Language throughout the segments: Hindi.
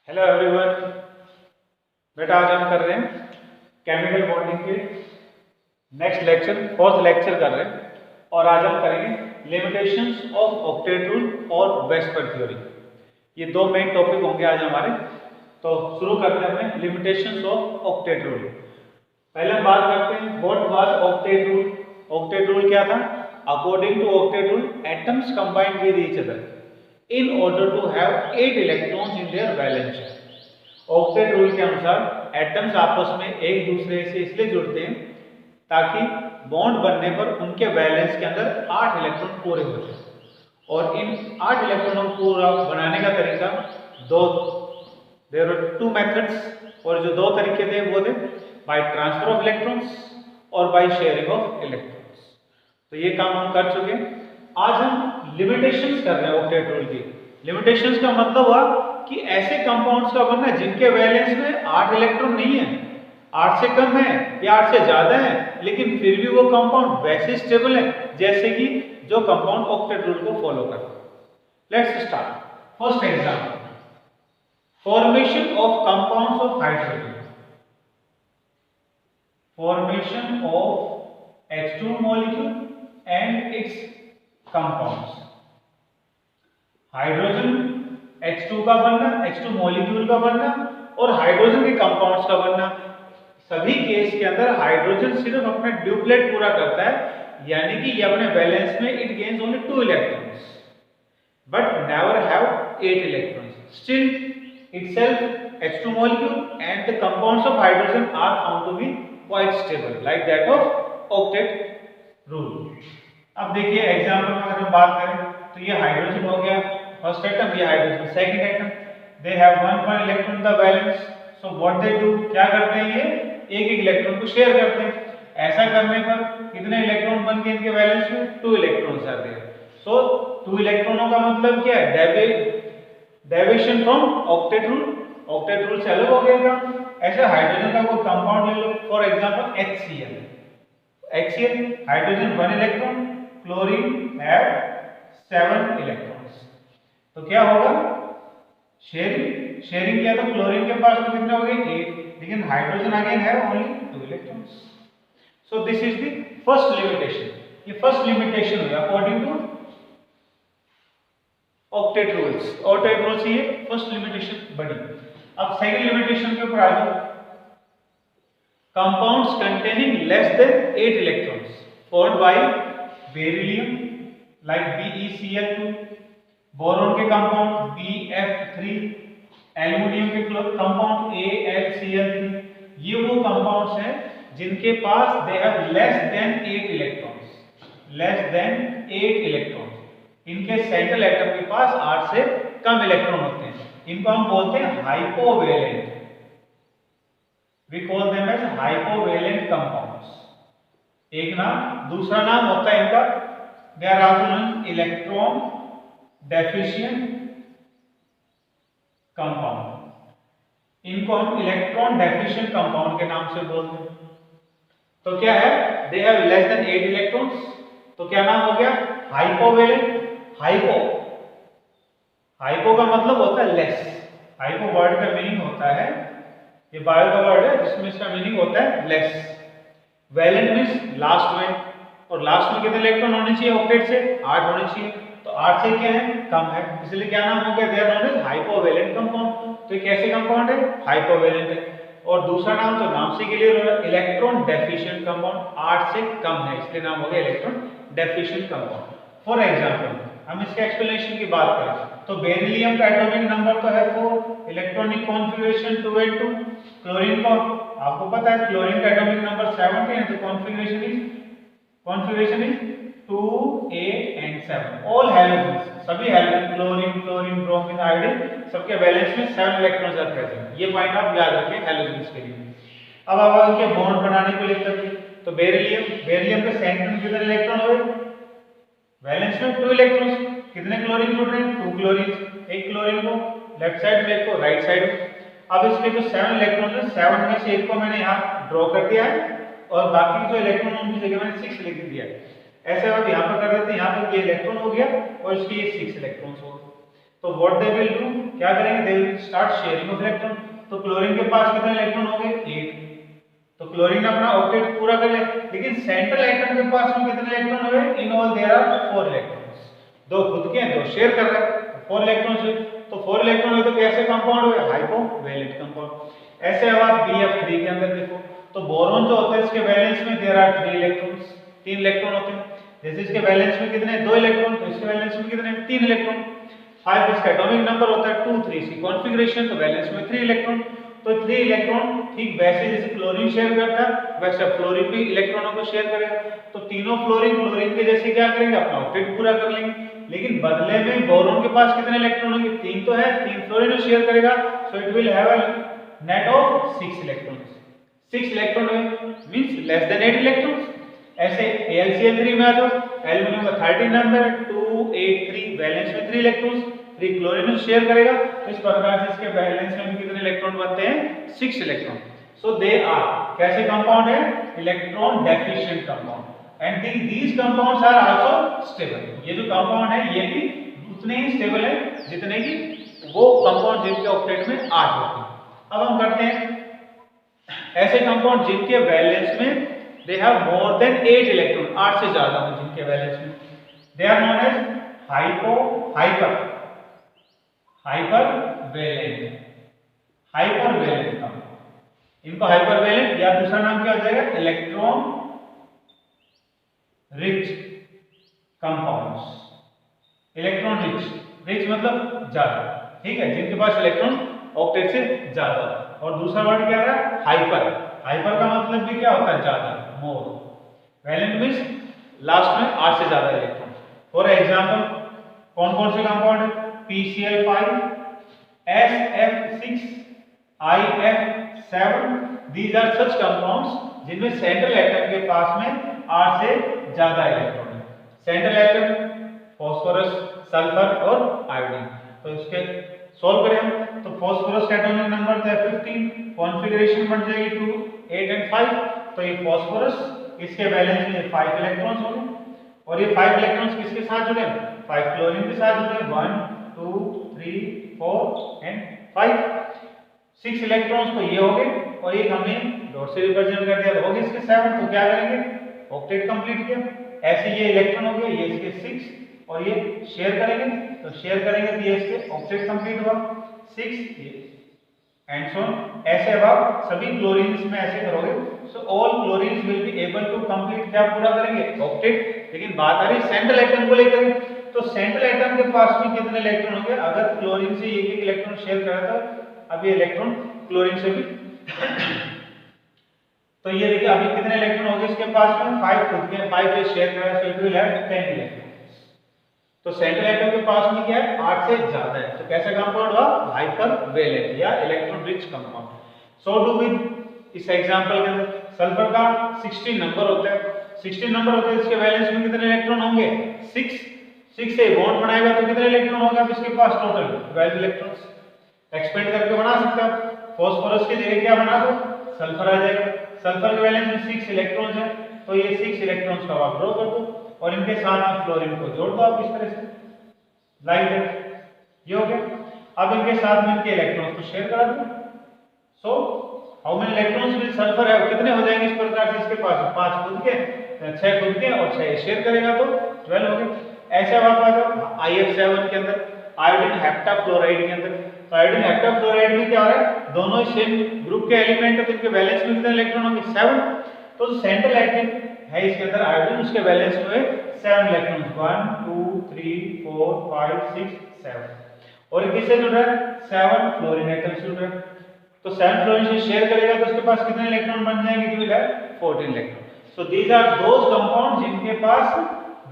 Hello everyone. बेटा आज हम कर रहे हैं केमिकल बॉन्डिंग के नेक्स्ट लेक्चर, फोर्थ लेक्चर कर रहे हैं और आज हम करेंगे लिमिटेशंस ऑफ ऑक्टेट रूल और वेस्पर थ्योरी। ये दो मेन टॉपिक होंगे आज हमारे। तो शुरू करते हैं अपने लिमिटेशंस ऑफ ऑक्टेट रूल। पहले हम बात करते हैं what was octet rule. Octet rule क्या था? According to octet rule atoms combined with each other in order to have 8 electrons in their valence shell। Octet rule के अनुसार एटम्स आपस में एक दूसरे से इसलिए जुड़ते हैं ताकि बॉन्ड बनने पर उनके वैलेंस के अंदर 8 इलेक्ट्रॉन पूरे हो जाए। और इन 8 इलेक्ट्रॉनों को पूरा बनाने का तरीका दो, देयर वर टू मेथड्स, और जो दो तरीके थे वो थे बाय ट्रांसफर ऑफ इलेक्ट्रॉन्स और बाय शेयरिंग ऑफ इलेक्ट्रॉन्स। तो ये काम हम कर चुके हैं। आज हम लिमिटेशंस कर रहे हैं ऑक्टेट रूल की। लिमिटेशंस का मतलब हुआ कि ऐसे कंपाउंड्स का बनना जिनके वैलेंस में 8 इलेक्ट्रॉन नहीं है, 8 से कम है या 8 से ज्यादा है, लेकिन फिर भी वो कंपाउंड वैसे स्टेबल है जैसे कि जो कंपाउंड ऑक्टेट रूल को फॉलो करता है। Let's start. First example, formation of compounds of hydrogen. Formation of H2 molecule and its compounds. Hydrogen H2 का बनना, H2 मॉलिक्यूल का बनना और हाइड्रोजन के कंपाउंड्स का बनना। सभी केस के अंदर हाइड्रोजन सिर्फ अपना ड्यूप्लेट पूरा करता है, यानी कि ये अपने बैलेंस में it gains only 2 electrons but never have 8 electrons. Still itself H2 molecule and the compounds of hydrogen are found to be quite stable like that of octet rule। अब देखिए एग्जांपल में अगर हम बात करें तो ये हाइड्रोजन हो गया फर्स्ट एटम, ये hydrogen second atom. They have 1 electron in the valence. So what they do, क्या करते हैं, ये एक एक इलेक्ट्रॉन को शेयर करते हैं। ऐसा करने पर कितने इलेक्ट्रॉन बन गए इनके वैलेंस में? 2 इलेक्ट्रॉन्स आते हैं। सो 2 इलेक्ट्रॉनों का मतलब क्या है? Deviation from octet rule. Octet rule से अलग हो गया काम। ऐसे हाइड्रोजन का कोई कंपाउंड ले लो, for example HCl। HCl hydrogen 1 electron, chlorine have 7 electrons. तो क्या होगा? शेयरिंग। शेयरिंग किया तो क्लोरीन के पास तो कितने हो गए? 8, लेकिन hydrogen again have only 2 electrons. So this is the first limitation. ये फर्स्ट लिमिटेशन है according to octet rules. Octet rules ये फर्स्ट लिमिटेशन बनी। अब सेकंड लिमिटेशन के ऊपर आ जाओ। Compounds containing less than 8 electrons formed by beryllium like BeCl2, boron के कंपाउंड BF3, एल्युमिनियम के कंपाउंड AlCl3। ये वो कंपाउंड्स हैं जिनके पास they have less than 8 electrons. Less than 8 electrons. इनके सेंट्रल एटम के पास 8 से कम इलेक्ट्रॉन होते हैं। इनको हम बोलते हैं hypovalent. We call them as hypovalent compounds. एक नाम। दूसरा नाम होता है इनका they are also known electron deficient compound. इनको हम इलेक्ट्रॉन डेफिशिएंट कंपाउंड के नाम से बोलते हैं। तो क्या है? दे हैव लेस देन 8 इलेक्ट्रॉन्स। तो क्या नाम हो गया? हाइपोवेलेंट। हाइपो का मतलब होता है लेस। हाइपो वर्ड का मीनिंग होता है, ये बायो का वर्ड है जिसमें इसका मीनिंग होता है लेस। वैलेंट मींस लास्ट में, और लास्ट में कितने इलेक्ट्रॉन होने चाहिए ऑक्टेट से? 8 होने चाहिए। तो 8 से क्या है? कम है, इसलिए क्या नाम हो गया? They are known as hypovalent compound. तो ये कैसे कंपाउंड है? हाइपोवेलेंट है। और दूसरा नाम तो नाम से क्लियर हो रहा है, इलेक्ट्रॉन डेफिशिएंट कंपाउंड। 8 से कम है इसलिए नाम हो गया electron deficient compound. For example हम इसके एक्सप्लेनेशन की बात करें तो बेरिलियम का एटॉमिक नंबर तो है 4, इलेक्ट्रॉनिक कॉन्फ़िगरेशन 2s2। क्लोरीन का आपको पता है क्लोरीन का एटॉमिक नंबर 17 है, तो configuration is 2, 8 and 7। All halogens, सभी हैलोजन, क्लोरीन, ब्रोमीन, आयोडीन, सबके वैलेंस में 7 इलेक्ट्रॉन्स आर प्रेजेंट। ये पॉइंट आप याद रखें हैलोजेंस के लिए। अब इनके बॉन्ड बनाने को लेकर तो बेरिलियम के सेंटर में कितने इलेक्ट्रॉन हुए? वैलेंस में 2 इलेक्ट्रॉन्स। कितने क्लोरीन जुड़ रहे हैं? 2 क्लोरीन। एक क्लोरीन को लेफ्ट साइड में, एक को राइट साइड में। अब इसके जो 7 इलेक्ट्रॉन है, 7 में से एक को मैंने यहाँ ड्रॉ कर दिया है और बाकी जो इलेक्ट्रॉन उनकी जगह मैंने 6 लिख दिया है। ऐसे अब यहाँ पर कर देते हैं, यहाँ पर ये इलेक्ट्रॉन हो गया और इसके ये 6 इलेक्ट्रॉन्स हो गए। तो व्हाट दे विल डू, क्या करेंगे, दे will start sharing of electron. तो क्लोरीन के पास कितने इलेक्ट्रॉन हो गए, 8। तो क्लोरीन अपना ऑक्टेट पूरा कर ले, लेकिन सेंट्रल एटम के पास में कितने इलेक्ट्रॉन हुए, in all there are 4 electrons. दो खुद के हैं, दो शेयर कर रहे हैं, 4 इलेक्ट्रॉन्स हुए। तो 4 इलेक्ट्रॉन हुए तो कैसे कंपाउंड हुए, हाइपोवैलेंट कंपाउंड। ऐसे अब आप BF3 के अंदर देखो, तो बोरॉन जो होता है इसके वैलेंस में देयर आर 3 इलेक्ट्रॉन्स, 3 इलेक्ट्रॉन होते हैं। जैसे इसके वैलेंस में कितने, 2 इलेक्ट्रॉन, तो इसके वैलेंस में कितने, 3 इलेक्ट्रॉन। 5 इसका एटॉमिक नंबर होता है, 2 3 इसकी कॉन्फ़िगरेशन, तो वैलेंस में 3 इलेक्ट्रॉन। तो 3 इलेक्ट्रॉन ठीक वैसे जैसे क्लोरीन शेयर करता है वैसे फ्लोरीन भी इलेक्ट्रॉनों को शेयर करेगा। तो तीनों फ्लोरीन के जैसे क्या करेंगे, अपना ऑक्टेट पूरा कर लेंगे। लेकिन बदले में बोरॉन के पास कितने इलेक्ट्रॉन होंगे, 3 तो है, 3 फ्लोरीन शेयर करेगा, so it will have a net of 6 electrons. 6 electron means less than 8 electrons. ऐसे AlCl3 में आ जाओ, एल्युमिनियम का 13 नंबर 2 8 3, वैलेंस में 3 इलेक्ट्रॉन्स, 3 क्लोरीन शेयर करेगा, तो इस प्रकार से इसके वैलेंस में भी कितने इलेक्ट्रॉन बनते हैं, 6 इलेक्ट्रॉन। सो दे आर कैसे कंपाउंड है, electron deficient compound, and these compounds are also stable. ये जो कंपाउंड है ये भी उतने ही स्टेबल है जितने की वो कंपाउंड जिनके ऑक्टेट में 8 होते हैं। अब हम करते हैं ऐसे कंपाउंड जिनके वैलेंस में they have more than 8 electron, 8 से ज्यादा हो जिनके वैलेंस में, they are known as hypervalent compound. इनको हाइपरवैलेंट या दूसरा नाम क्या हो जाएगा, electron rich compounds. Electron rich मतलब ज्यादा, ठीक है, जिनके पास इलेक्ट्रॉन ऑक्टेट से ज्यादा। और दूसरा वर्ड क्या है, हाइपर का मतलब भी क्या होता है, ज्यादा, मोर। वैलेंट मींस लास्ट में 8 से ज्यादा इलेक्ट्रॉन। फॉर एग्जांपल कौन कौन से कंपाउंड है, PCl5, SF6, IF7, these are such compounds जिनमें सेंट्रल एटम के पास में 8 से ज्यादा इलेक्ट्रॉन है। सेंट्रल एटम फास्फोरस, सल्फर और आयोडीन। तो इसके सॉल्व करें हम, तो फास्फोरस का एटॉमिक नंबर तो है 15, कॉन्फ़िगरेशन बन जाएगी 2 8 एंड 5। तो ये फास्फोरस, इसके वैलेंस में 5 इलेक्ट्रॉन्स होंगे, और ये 5 इलेक्ट्रॉन्स किसके साथ जुड़े हैं, 5 क्लोरीन के साथ जुड़े हैं, 1 2 3 4 एंड 5। 6 इलेक्ट्रॉन्स तो ये हो गए, और एक हमने डॉट से रिप्रेजेंट कर दिया, तो हो गए इसके 7। तो क्या करेंगे, ऑक्टेट कंप्लीट किया। ऐसे ये इलेक्ट्रॉन हो गए, ये इसके 6, और ये शेयर करेंगे, तो शेयर करेंगे तो ये इसके ऑक्टेट कंप्लीट हुआ 6 एंड सो ऑन। ऐसे अब आप सभी क्लोरीन्स में ऐसे करोगे, so all chlorines will be able to complete, क्या पूरा करेंगे, ऑक्टेट। लेकिन बात आ रही सेंट्रल एटम को लेकर, तो सेंट्रल एटम के पास में कितने इलेक्ट्रॉन होंगे, अगर क्लोरीन से एक इलेक्ट्रॉन शेयर करा तो अब ये इलेक्ट्रॉन क्लोरीन से भी तो ये देखिए अभी कितने इलेक्ट्रॉन हो गए इसके पास में, 5 खुद के, 5 ये शेयर करा, so it will have 10 electron. तो सेंट्रल एटम के पास में क्या है, 8 से ज्यादा है, तो कैसा कंपाउंड हुआ, हाइपरवैलेंट या electron rich compound. So do with इस एग्जांपल के अंदर सल्फर का 16 नंबर होता है, 16 नंबर होता है, इसके वैलेंस में कितने इलेक्ट्रॉन होंगे, 6 से बॉन्ड बनाएगा तो कितने इलेक्ट्रॉन होगा, अब इसके पास टोटल 12 इलेक्ट्रॉन्स। एक्सपेंड करके बना सकते हो, फास्फोरस की जगह क्या बना दो, सल्फर आ जाएगा। सल्फर के वैलेंस में 6 इलेक्ट्रॉन्स है, तो ये 6 इलेक्ट्रॉन्स का आप ड्रॉ कर दो, और इनके साथ आप फ्लोरीन को जोड़ दो आप इस तरह से, लाइक दैट, ये हो गया। अब इनके साथ में इनके इलेक्ट्रॉन्स को शेयर करा दो। So how many electrons will sulphur है, कितने हो जाएंगे इस प्रकार से, इसके पास 5 खुद के, 6 खुद के और 6 शेयर करेगा तो 12 हो गए। ऐसे अब आप आ जाओ IF7 के अंदर, आयोडीन हेप्टाफ्लोराइड के अंदर। तो आयोडीन हेप्टाफ्लोराइड में क्या हो रहा है, दोनों ही सेम ग्रुप के एलिमेंट है, तो इनके वैलेंस में कितने इलेक्ट्रॉन होंगे, 7। तो सेंट्रल एटम है इसके अंदर आयोडीन, उसके वैलेंस में 7 इलेक्ट्रॉन, 1 2 3 4 5 6 7। और ये किससे जुड़ रहा है, 7 फ्लोरीन एटम से जुड़ रहा है। तो 7 फ्लोरीन से शेयर करेगा तो उसके पास कितने इलेक्ट्रॉन बन जाएंगे, it will have 14 electron. So these are those compound जिनके पास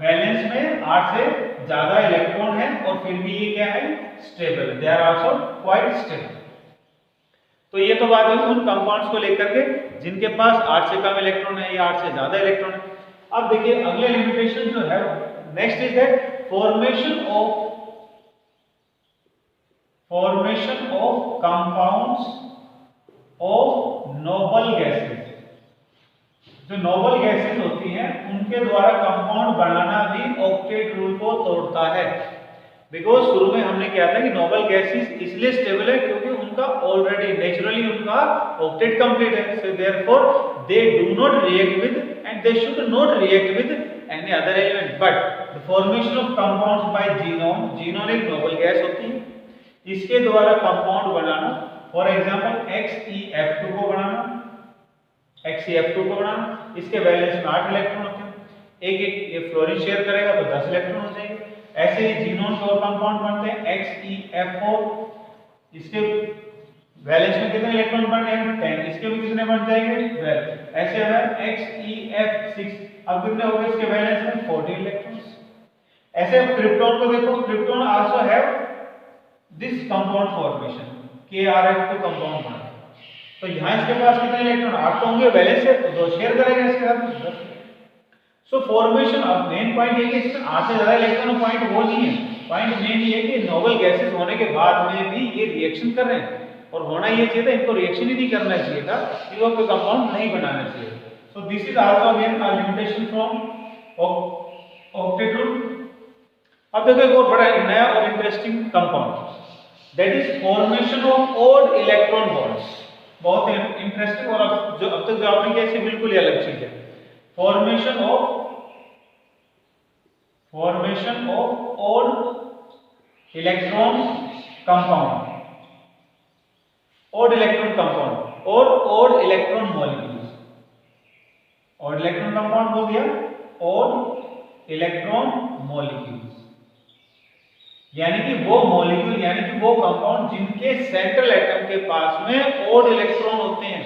वैलेंस में 8 से ज्यादा इलेक्ट्रॉन है, और फिर भी ये क्या है, stable, they are also quite stable. तो ये तो बात है उन कंपाउंड्स को लेकर के जिनके पास 8 से कम इलेक्ट्रॉन है या 8 से ज्यादा इलेक्ट्रॉन है। अब देखिए अगले लिमिटेशन जो है, next is that formation of compounds of noble gases. जो नोबल गैसेस होती हैं उनके द्वारा कंपाउंड बनाना भी ऑक्टेट रूल को तोड़ता है। बिकॉज शुरू में हमने क्या था कि नोबल गैसेस इसलिए स्टेबल है क्योंकि उनका ऑलरेडी नेचुरली उनका ऑक्टेट कंप्लीट है, so therefore they do not react with and they should not react with any other element, but the formation of compounds by xenon, xenon एक नोबल गैस होती है, इसके द्वारा compound banana, for example XeF2 को बनाना, XeF2 को बनाना, इसके वैलेंस में 8 इलेक्ट्रॉन होते हैं, एक एक ये फ्लोरीन शेयर करेगा तो 10 इलेक्ट्रॉन हो जाएंगे। ऐसे ही जीनोन के और कंपाउंड बनते हैं XeF4, इसके वैलेंस में कितने इलेक्ट्रॉन बन जाएंगे 10, इसके भी कितने बन जाएंगे 12। ऐसे है XeF6, अब कितने हो गए इसके वैलेंस में 14 इलेक्ट्रॉन्स। ऐसे क्रिप्टॉन को देखो, krypton also have this compound formation, KrF2 compound बनता है, तो यहाँ इसके पास कितने इलेक्ट्रॉन 8 तो होंगे, वैलेंस है तो 2 शेयर करेगा इसके साथ 10। सो फॉर्मेशन ऑफ मेन पॉइंट ये कि इसमें 8 से ज्यादा इलेक्ट्रॉन पॉइंट वो नहीं है, पॉइंट मेन ये है कि नोबल गैसेस होने के बाद में भी ये रिएक्शन कर रहे हैं, और होना ये चाहिए था इनको रिएक्शन ही नहीं करना चाहिए था, इनको कोई कंपाउंड नहीं बनाना चाहिए। सो this is also again a limitation from octet rule. अब देखो एक और बड़ा नया और interesting compound, that is formation of odd electron bonds, बहुत इंटरेस्टिंग, और अब तक जो आपने किया इससे बिल्कुल ही अलग चीज है। Formation of odd electron compound, odd electron compound और odd electron molecules. Odd electron compound हो गया, ऑड इलेक्ट्रॉन मॉलिक्यूल्स यानी कि वो मॉलिक्यूल यानी कि वो कंपाउंड जिनके सेंट्रल एटम के पास में ऑड इलेक्ट्रॉन होते हैं,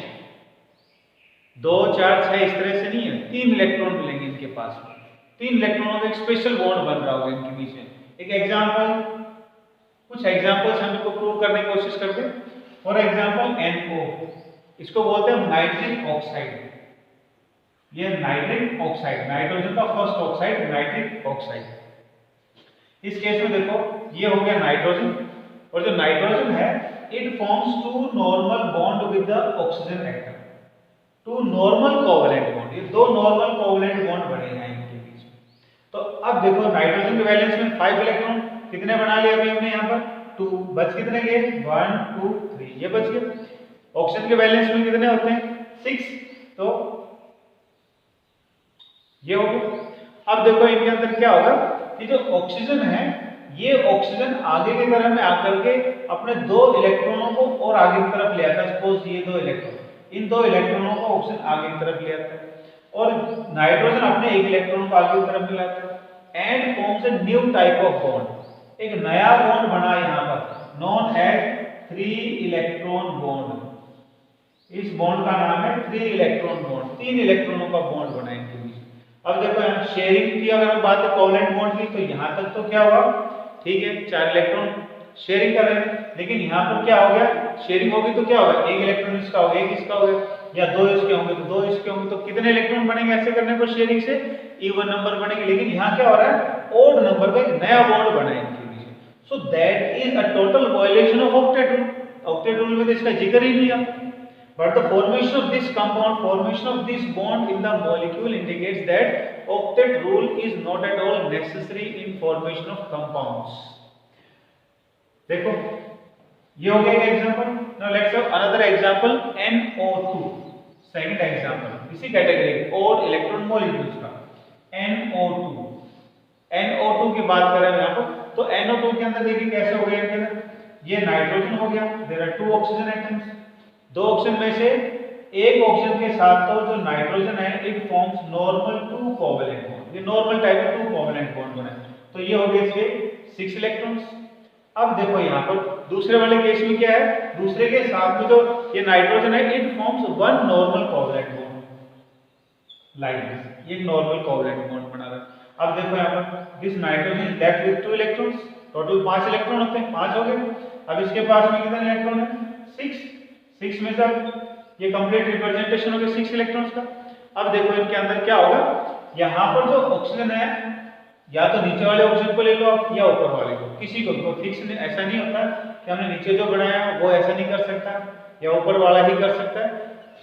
2 4 6 इस तरह से नहीं है, 3 इलेक्ट्रॉन मिलेंगे इनके पास में, 3 इलेक्ट्रॉनों का एक स्पेशल बॉन्ड बन रहा होगा इनके बीच में। एक एग्जांपल, कुछ एग्जांपल्स हम इसको प्रूव करने की कोशिश करते हैं। फॉर एग्जांपल NO, इसको बोलते हैं नाइट्रिक ऑक्साइड, ये नाइट्रिक ऑक्साइड, नाइट्रोजन का फर्स्ट ऑक्साइड नाइट्रिक ऑक्साइड। इस केस में देखो ये हो गया नाइट्रोजन, और जो नाइट्रोजन है it forms 2 normal bond with the oxygen atom, 2 normal covalent bond, ये 2 नॉर्मल कोवलेंट बॉन्ड बने हैं इनके बीच में। तो अब देखो नाइट्रोजन के वैलेंस में 5 इलेक्ट्रॉन कितने बना लिए अभी हमने यहाँ पर 2, बच कितने गए 1 2 3, ये बच गए। ऑक्सीजन के वैलेंस में कितने होते हैं 6, तो ये हो गया। अब देखो इनके अंदर क्या होगा कि जो ऑक्सीजन है ये ऑक्सीजन आगे की तरफ में आकर के अपने 2 इलेक्ट्रॉनों को और आगे की तरफ ले आता है। सपोज ये 2 इलेक्ट्रॉन, इन 2 इलेक्ट्रॉनों को ऑक्सीजन आगे की तरफ ले आता है और नाइट्रोजन अपने 1 इलेक्ट्रॉन को आगे की तरफ ले आता है and forms a new type of bond, एक नया बॉन्ड बना यहाँ पर नॉन एज 3 इलेक्ट्रॉन बॉन्ड। इस बॉन्ड का नाम है 3 इलेक्ट्रॉन बॉन्ड, 3 इलेक्ट्रॉनों का बॉन्ड बना इनके बीच। अब देखो यहाँ शेयरिंग की अगर हम बात करें कोवलेंट बॉन्ड की, तो यहाँ तक तो क्या हुआ ठीक है 4 इलेक्ट्रॉन शेयरिंग कर रहे हैं, लेकिन यहाँ पर क्या हो गया शेयरिंग होगी तो क्या होगा 1 इलेक्ट्रॉन इसका होगा 1 इसका होगा, या 2 इसके होंगे तो 2 इसके होंगे, तो कितने इलेक्ट्रॉन बनेंगे ऐसे करने पर शेयरिंग से इवन नंबर बनेंगे। लेकिन यहाँ क्या हो रहा है ओड नंबर का एक नया बॉन्ड बना है इनके बीच। So that is a total violation of octet rule. Octet rule में तो इसका जिक्र ही नहीं आता। But the formation of this compound, formation of this bond in the molecule indicates that octet rule is not at all necessary in formation of compounds. देखो ये हो गया एक example. Now let's have another example, NO2, second example इसी कैटेगरी odd electron molecules का NO2। NO2 की बात करें यहाँ पर तो NO2 के अंदर देखिए कैसे हो गया इनके अंदर, ये नाइट्रोजन हो गया, there are 2 oxygen atoms, 2 oxygen में से एक ऑक्सीजन के साथ तो जो नाइट्रोजन है it forms normal 2 covalent bond, ये नॉर्मल टाइप का 2 कोवलेंट बॉन्ड बना है, तो ये हो गए इसके 6 इलेक्ट्रॉन्स। अब देखो यहाँ पर दूसरे वाले केस में क्या है, दूसरे के साथ में जो ये नाइट्रोजन है it forms 1 normal covalent bond like this, ये नॉर्मल कोवलेंट बॉन्ड बना रहा है। अब देखो यहाँ पर this nitrogen is left with 2 electrons, total 5 electron होते हैं, 5 हो गए। अब इसके पास में कितने इलेक्ट्रॉन है 6 में से ये कंप्लीट रिप्रेजेंटेशन हो गया 6 इलेक्ट्रॉन्स का। अब देखो इनके अंदर क्या होगा, यहाँ पर जो ऑक्सीजन है या तो नीचे वाले ऑक्सीजन को ले लो आप या ऊपर वाले को, किसी को फिक्स नहीं, ऐसा नहीं होता कि हमने नीचे जो बनाया वो ऐसा नहीं कर सकता या ऊपर वाला ही कर सकता है।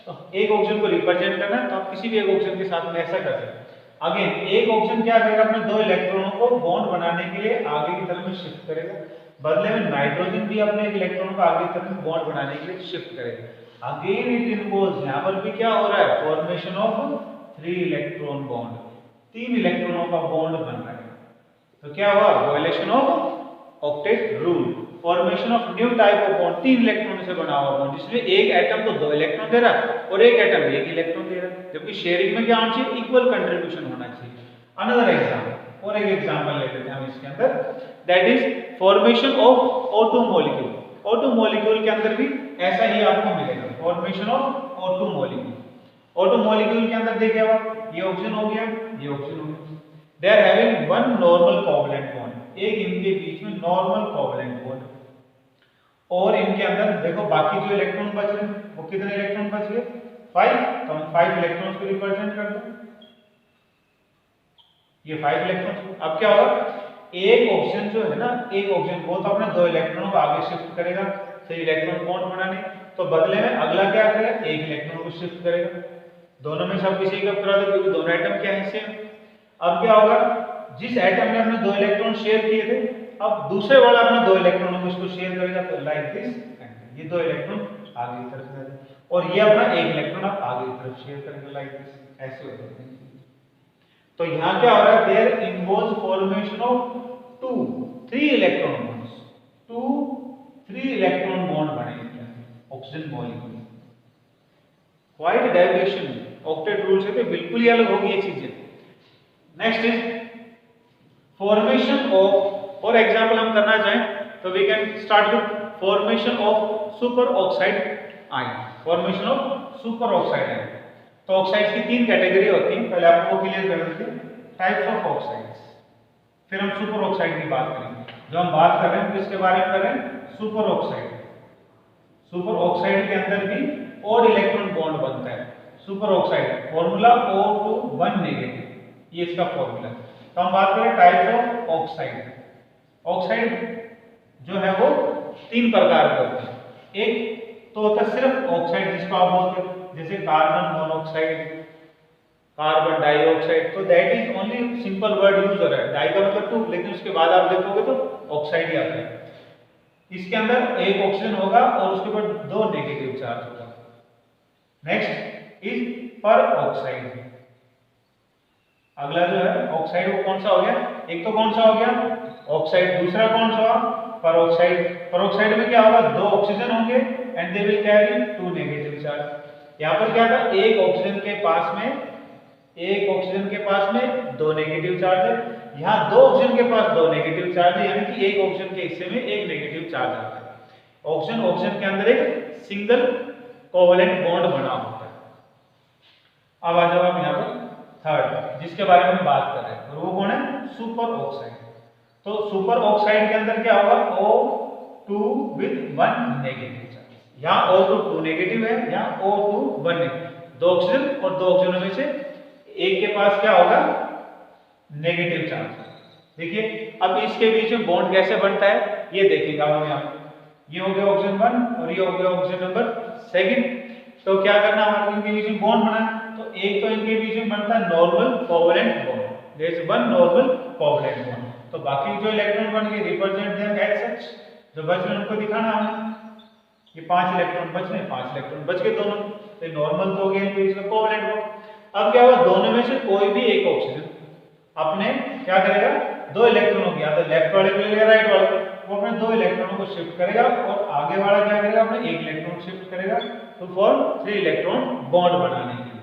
तो एक ऑक्सीजन को रिप्रेजेंट करना है तो आप किसी भी एक ऑक्सीजन के साथ में ऐसा कर सकते हैं। अगेन एक ऑक्सीजन क्या करेगा, अपने दो इलेक्ट्रॉनों को बॉन्ड बनाने के लिए आगे की तरफ में शिफ्ट करेगा, बदले में नाइट्रोजन भी अपने एक इलेक्ट्रॉन को आगे की तरफ बॉन्ड बनाने के लिए शिफ्ट करेगा। अगेन इट इन्वॉल्व्स, यहां पर भी क्या हो रहा है, फॉर्मेशन ऑफ 3 इलेक्ट्रॉन बॉन्ड, 3 इलेक्ट्रॉनों का बॉन्ड बन रहा है। तो क्या हुआ, violation of octet rule, formation of new type of bond, 3 electron से बना हुआ बॉन्ड, जिसमें एक एटम को 2 इलेक्ट्रॉन दे रहा है और एक एटम 1 इलेक्ट्रॉन दे रहा है, जबकि शेयरिंग में क्या होना चाहिए, इक्वल कंट्रीब्यूशन होना चाहिए। अनदर एग्जांपल, और एक एग्जांपल लेते हैं हम इसके अंदर, that is formation of O2 molecule. O2 molecule के अंदर भी ऐसा ही आपको मिलेगा, formation of O2 molecule. O2 molecule के अंदर देखिए आप, ये ऑक्सीजन हो गया, ये ऑक्सीजन हो गया, they are having one normal covalent bond, एक इनके बीच में नॉर्मल कोवैलेंट बॉन्ड, और इनके अंदर देखो बाकी जो इलेक्ट्रॉन बच रहे हैं वो कितने इलेक्ट्रॉन बच गए, 5, तो हम 5 इलेक्ट्रॉन्स को रिप्रेजेंट करते हैं, ये 5 इलेक्ट्रॉन। अब क्या होगा, एक ऑक्सीजन जो है ना, एक ऑक्सीजन वो तो अपने 2 इलेक्ट्रॉनों को आगे शिफ्ट करेगा 3 इलेक्ट्रॉन बॉन्ड बनाने, तो बदले में अगला क्या करेगा, एक इलेक्ट्रॉन को शिफ्ट करेगा, दोनों में सब किसी का करा दो क्योंकि दोनों एटम क्या है सेम। अब क्या होगा, जिस एटम ने अपने 2 इलेक्ट्रॉन शेयर किए थे, अब दूसरे वाला अपने 2 इलेक्ट्रॉनों को इसको शेयर करेगा, तो लाइक दिस, ये 2 इलेक्ट्रॉन आगे की तरफ जाएंगे और ये अपना एक इलेक्ट्रॉन आप आगे की तरफ शेयर करेंगे, लाइक दिस, ऐसे हो जाते हैं। तो यहां क्या हो रहा है, there involves formation of 3 electron bonds, 3 electron bond बनेंगे oxygen molecule. Quite deviation octet rule से तो बिल्कुल ही अलग होगी ये चीजें। Next is formation of, for example हम करना चाहें तो we can start with formation of super oxide ion, formation of super oxide ion. तो ऑक्साइड्स की 3 कैटेगरी होती हैं, पहले आपको क्लियर कर देते हैं, टाइप्स ऑफ ऑक्साइड्स, फिर हम सुपर ऑक्साइड की बात करेंगे। जो हम बात कर रहे हैं किसके बारे में कर रहे हैं, सुपर ऑक्साइड। सुपर ऑक्साइड के अंदर भी और इलेक्ट्रॉन बॉन्ड बनता है, super oxide formula O2 negative, ये इसका फॉर्मूला। तो हम बात करें टाइप्स ऑफ ऑक्साइड। ऑक्साइड जो है वो 3 प्रकार के होते हैं। एक तो होता है सिर्फ ऑक्साइड, जिसको आप बोलते हैं जैसे कार्बन मोनोऑक्साइड, कार्बन डाइऑक्साइड, तो that is only simple word use हो रहा है, डाई का मतलब 2, लेकिन उसके बाद आप देखोगे तो ऑक्साइड ही आता है। इसके अंदर एक ऑक्सीजन होगा और उसके ऊपर 2 नेगेटिव चार्ज होगा। नेक्स्ट इज पर ऑक्साइड। अगला जो है ऑक्साइड वो कौन सा हो गया, एक तो कौन सा हो गया ऑक्साइड, दूसरा कौन सा पर ऑक्साइड। पर ऑक्साइड में क्या होगा, 2 ऑक्सीजन होंगे and they will carry 2 negative charge. यहाँ पर क्या था, एक ऑक्सीजन के पास में 2 नेगेटिव चार्ज है, यहाँ 2 ऑक्सीजन के पास 2 नेगेटिव चार्ज है, यानी कि एक ऑक्सीजन के हिस्से में एक नेगेटिव चार्ज आता है। ऑक्सीजन के अंदर एक सिंगल कोवैलेंट बॉन्ड बना होता है। अब आ जाओ आप यहाँ पर थर्ड, जिसके बारे में हम बात कर रहे हैं, और वो कौन है, सुपर ऑक्साइड। तो सुपर ऑक्साइड के अंदर क्या होगा, O2 विद 1 नेगेटिव चार्ज। यहाँ O2 2 नेगेटिव है, यहाँ O2 1 नेगेटिव, 2 ऑक्सीजन और 2 ऑक्सीजनों में से एक के पास क्या होगा, नेगेटिव चार्ज। देखिए अब इसके बीच में बॉन्ड कैसे बनता है ये देखेंगे हम यहाँ। ये हो गया ऑक्सीजन 1 और ये हो गया ऑक्सीजन नंबर 2। तो क्या करना, हमारे इनके बीच में बॉन्ड बना, तो एक तो इनके बीच में बनता है normal covalent bond, there is 1 normal covalent bond. तो बाकी जो इलेक्ट्रॉन बन गए रिप्रेजेंट देम एज सच, जो बच रहे उनको दिखाना हमें, ये 5 इलेक्ट्रॉन बच रहे, 5 इलेक्ट्रॉन बच गए दोनों, तो नॉर्मल तो हो गया इनके बीच में कोवैलेंट बॉन्ड। अब क्या हुआ, दोनों में से कोई भी एक ऑक्सीजन अपने क्या करेगा, 2 इलेक्ट्रॉनों की, या तो लेफ्ट वाले को लेगा राइट वाले को, वो अपने 2 इलेक्ट्रॉनों को शिफ्ट करेगा और आगे वाला क्या करेगा, अपने 1 इलेक्ट्रॉन शिफ्ट करेगा टू फॉर्म 3 इलेक्ट्रॉन बॉन्ड बनाने के लिए।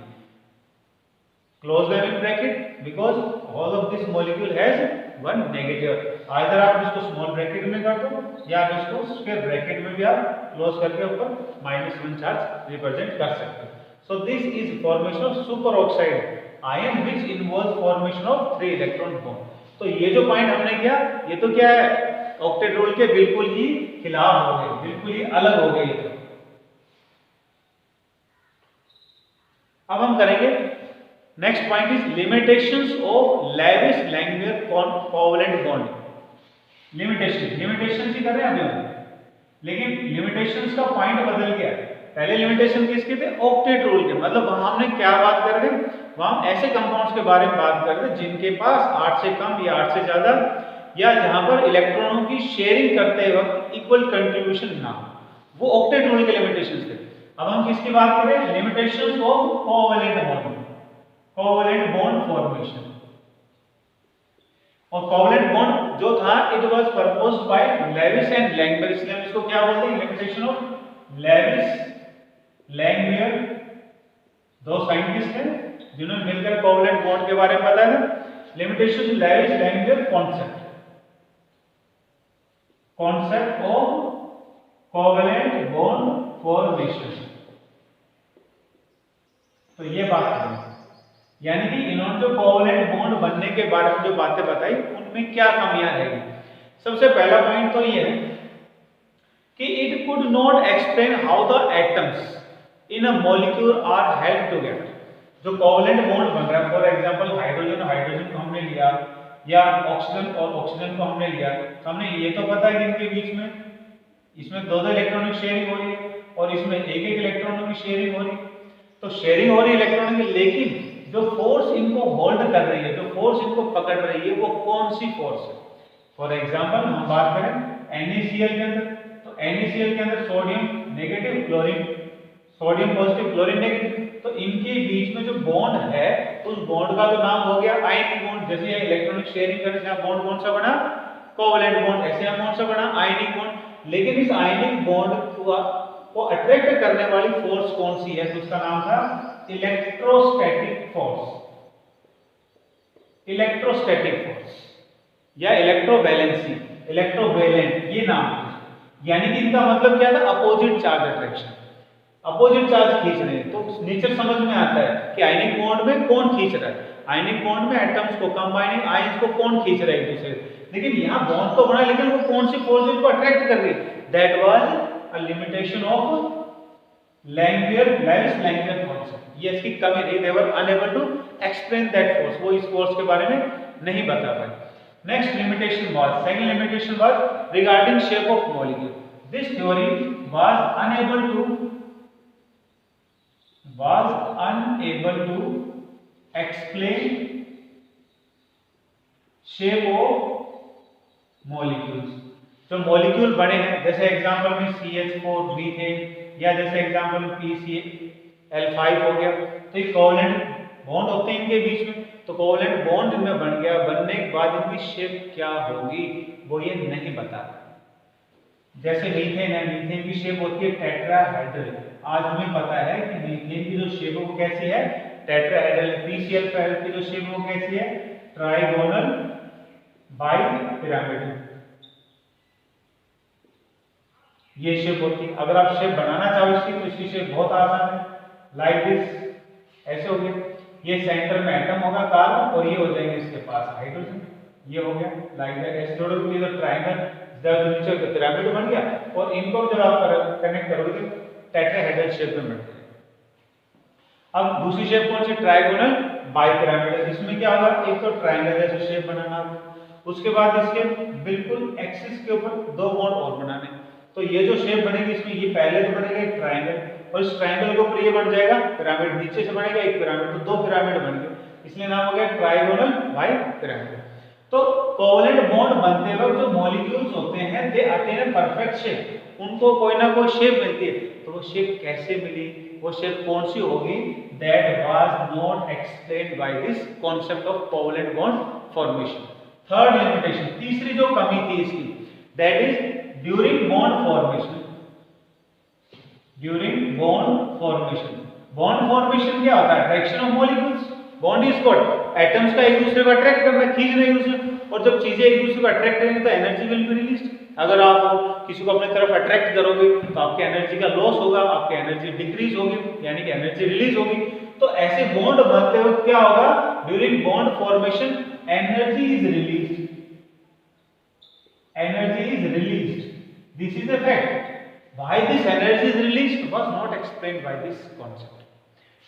Close them in bracket because all of this molecule has 1 negative। Either आप इसको स्मॉल ब्रैकेट में कर दो या आप इसको स्क्वायर ब्रैकेट में भी आप क्लोज करके ऊपर -1 चार्ज रिप्रेजेंट कर सकते हो। सो this is formation of super oxide ion which involves formation of 3 electron bond. तो ये जो पॉइंट हमने किया, ये तो क्या है, ऑक्टेट रूल के बिल्कुल ही खिलाफ हो गए, बिल्कुल ही अलग हो गए। अब हम करेंगे next point is limitations of Lewis Langmuir covalent bond. Limitations ही कर रहे हैं अभी हम, लेकिन लिमिटेशंस का पॉइंट बदल गया है। पहले लिमिटेशन किसके थे? ऑक्टेट रूल के। मतलब वहां हमने क्या बात कर रहे हैं? वहां ऐसे कंपाउंड्स के बारे में बात कर रहे हैं जिनके पास 8 से कम या 8 से ज्यादा, या जहां पर इलेक्ट्रॉनों की शेयरिंग करते वक्त इक्वल कंट्रीब्यूशन ना हो, वो ऑक्टेट रूल के लिमिटेशंस थे। अब हम किसकी बात करें? Limitations of covalent bond, covalent bond formation. और कोवैलेंट बॉन्ड जो था it was proposed by Lewis and Langmuir, इसलिए हम इसको क्या बोलते हैं? लिमिटेशन ऑफ लेविस लैंगमियर, दो साइंटिस्ट हैं जिन्होंने मिलकर कोवैलेंट बॉन्ड के बारे में बताया था। Limitation Lewis Langmuir concept, concept of covalent bond formation. तो ये बात है, यानी कि इन्होंने जो कोवैलेंट बॉन्ड बनने के बारे में जो बातें बताई उनमें क्या कमियां रहेगी। सबसे पहला पॉइंट तो ये है कि it could not explain how the atoms in a molecule are held together. जो कोवैलेंट बॉन्ड बन रहा है, फॉर एग्जांपल हाइड्रोजन और हाइड्रोजन को हमने लिया, या ऑक्सीजन और ऑक्सीजन को हमने लिया, तो हमने ये तो पता है कि इनके बीच में इसमें दो इलेक्ट्रॉनिक शेयरिंग हो रही है और इसमें एक इलेक्ट्रॉनों की शेयरिंग हो रही है। तो शेयरिंग हो रही है इलेक्ट्रॉनों की, लेकिन जो फोर्स इनको होल्ड कर रही है, जो फोर्स इनको पकड़ रही है, वो कौन सी फोर्स है? फॉर एग्जांपल हम बात करें NaCl के अंदर, तो NaCl के अंदर sodium negative, chlorine, sodium positive, chlorine negative, तो इनके बीच में जो बॉन्ड है उस बॉन्ड का तो नाम हो गया आयनिक बॉन्ड। जैसे ये इलेक्ट्रॉनिक शेयरिंग करने से बॉन्ड कौन सा बना? Covalent bond. ऐसे यहां कौन सा बना? Ionic bond. लेकिन इस आयनिक बॉन्ड को अट्रैक्ट करने वाली फोर्स कौन सी है? तो उसका नाम था इलेक्ट्रोस्टैटिक फोर्स, इलेक्ट्रोस्टैटिक फोर्स या इलेक्ट्रोवैलेंसी, इलेक्ट्रोवैलेंट, ये नाम है। यानी कि इनका मतलब क्या था? Opposite charge attraction, opposite charge खींच रहे हैं। तो नेचर समझ में आता है कि आयनिक बॉन्ड में कौन खींच रहा है। आयनिक बॉन्ड में एटम्स को, कंबाइनिंग आयंस को कौन खींच रहा है एक दूसरे से। लेकिन यहाँ बॉन्ड तो बना, लेकिन वो कौन सी फोर्स इनको अट्रैक्ट कर रही है? That was a limitation of Langmuir, Lewis Langmuir concept. ये इसकी कमी थी, they were unable to explain that force, वो इस फोर्स के बारे में नहीं बता पाए। Next limitation was, second limitation was regarding shape of molecule. This theory was unable to explain shape of molecules। जो मॉलिक्यूल बने हैं, जैसे एग्जांपल में CH4 मीथेन, या जैसे एग्जांपल में PCl5 हो गया, तो ये कोवैलेंट बॉन्ड होते हैं इनके बीच में। तो कोवैलेंट बॉन्ड इनमें बन गया, बनने के बाद इनकी शेप क्या होगी वो ये नहीं बताता। जैसे मीथेन है, मीथेन की शेप होती है टेट्राहेड्रल। आज हमें पता है कि मीथेन की जो शेप है वो कैसी है? टेट्राहेड्रल। PCl5 की जो शेप वो कैसी है? ट्राइगोनल बाइपिरामिडल, ये शेप होती है। अगर आप शेप बनाना चाहो इसकी, तो इसकी शेप बहुत आसान है, लाइक दिस, ऐसे हो गया। ये सेंटर में एटम होगा कार्बन, और ये हो जाएंगे इसके पास हाइड्रोजन, ये हो गया लाइक दैट। ऐसे जोड़ोगे तो ट्रायंगल, जब नीचे पिरामिड बन गया, और इनको जब आप कनेक्ट करोगे तो टेट्राहेड्रल शेप में बनते हैं। अब दूसरी शेप कौन सी? Trigonal bipyramidal. इसमें क्या होगा? एक तो ट्रायंगल जैसे शेप बनाना, उसके बाद इसके बिल्कुल एक्सिस के ऊपर दो बॉन्ड और बनाने। तो ये जो शेप बनेगी इसमें, ये पहले तो बनेगा एक ट्रायंगल, और इस ट्रायंगल के ऊपर ये बन जाएगा पिरामिड, नीचे से बनेगा एक पिरामिड, तो दो पिरामिड बन गए, इसलिए नाम हो गया ट्राइगोनल बाइपिरामिडल। तो कोवैलेंट बॉन्ड बनते वक्त जो मॉलिक्यूल्स होते हैं दे अटेन परफेक्ट शेप, उनको कोई ना कोई शेप मिलती है। तो वो शेप कैसे मिली, वो शेप कौन सी होगी? That was not explained by this concept of covalent bond formation. Third limitation, तीसरी जो कमी थी इसकी, that is during bond formation. During bond formation, bond formation क्या होता है? Attraction of molecules. Bond is what? Atoms का एक दूसरे को अट्रैक्ट करना, खींचना एक दूसरे, और जब चीजें एक दूसरे को अट्रैक्ट करेंगी तो एनर्जी विल बी रिलीज्ड। अगर आप किसी को अपने तरफ अट्रैक्ट करोगे तो आपकी एनर्जी का लॉस होगा, आपकी एनर्जी डिक्रीज होगी, यानी कि एनर्जी रिलीज होगी। तो ऐसे बॉन्ड बनते वक्त क्या होगा? During bond formation energy is released, energy is released, this is a fact. Why this energy is released was not explained by this concept.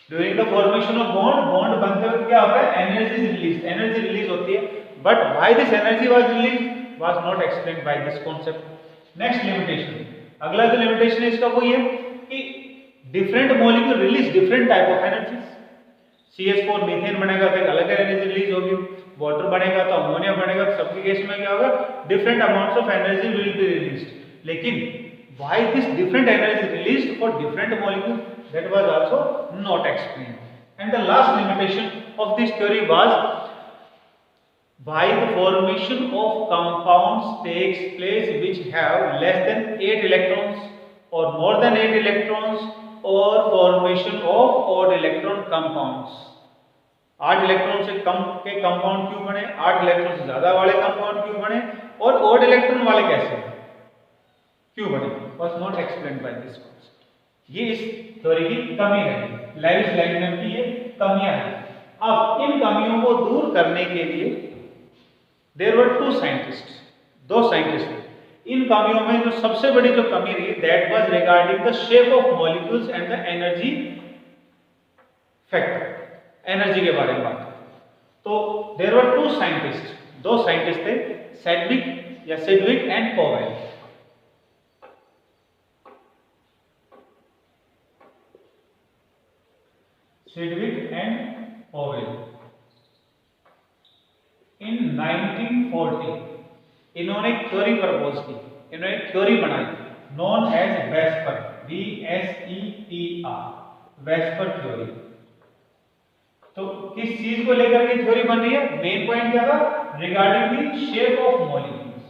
During the formation of bond, bond बनते वक्त क्या होता है? Energy is released, energy release होती है, but why this energy was released was not explained by this concept. Next limitation, अगला जो limitation है इसका वो ये कि different molecule release different type of energies. CH4 methane बनेगा तो एक अलग एनर्जी रिलीज होगी, वाटर बनेगा तो अमोनिया बनेगा, तो सबके केस में क्या होगा, different amounts of energy will be released. लेकिन why this different energy released for different molecule, that was also not explained. And the last limitation of this theory was why the formation of compounds takes place which have less than 8 electrons or more than 8 electrons, or formation of odd electron compounds। 8 electron से कम के कंपाउंड क्यों बने, 8 इलेक्ट्रॉन से ज्यादा वाले कंपाउंड क्यों बने, और ऑड इलेक्ट्रॉन वाले कैसे क्यों बने, was not explained by this concept। ये इस थ्योरी की कमी है, लेविस लैंगडन की ये कमियां हैं। अब इन कमियों को दूर करने के लिए देयर वर टू साइंटिस्ट, दो साइंटिस्ट थे। इन कमियों में जो सबसे बड़ी जो कमी रही, that was regarding the shape of molecules and the energy factor, energy के बारे में बात। तो देयर वर टू साइंटिस्ट, दो साइंटिस्ट थे, Sidgwick and Powell. Sidgwick and Powell in 1940 इन्होंने एक थ्योरी प्रपोज की, इन्होंने एक थ्योरी बनाई known as VSEPR, VSEPR, VSEPR theory. तो किस चीज को लेकर के थ्योरी बन रही है, मेन पॉइंट क्या था, regarding the shape of molecules,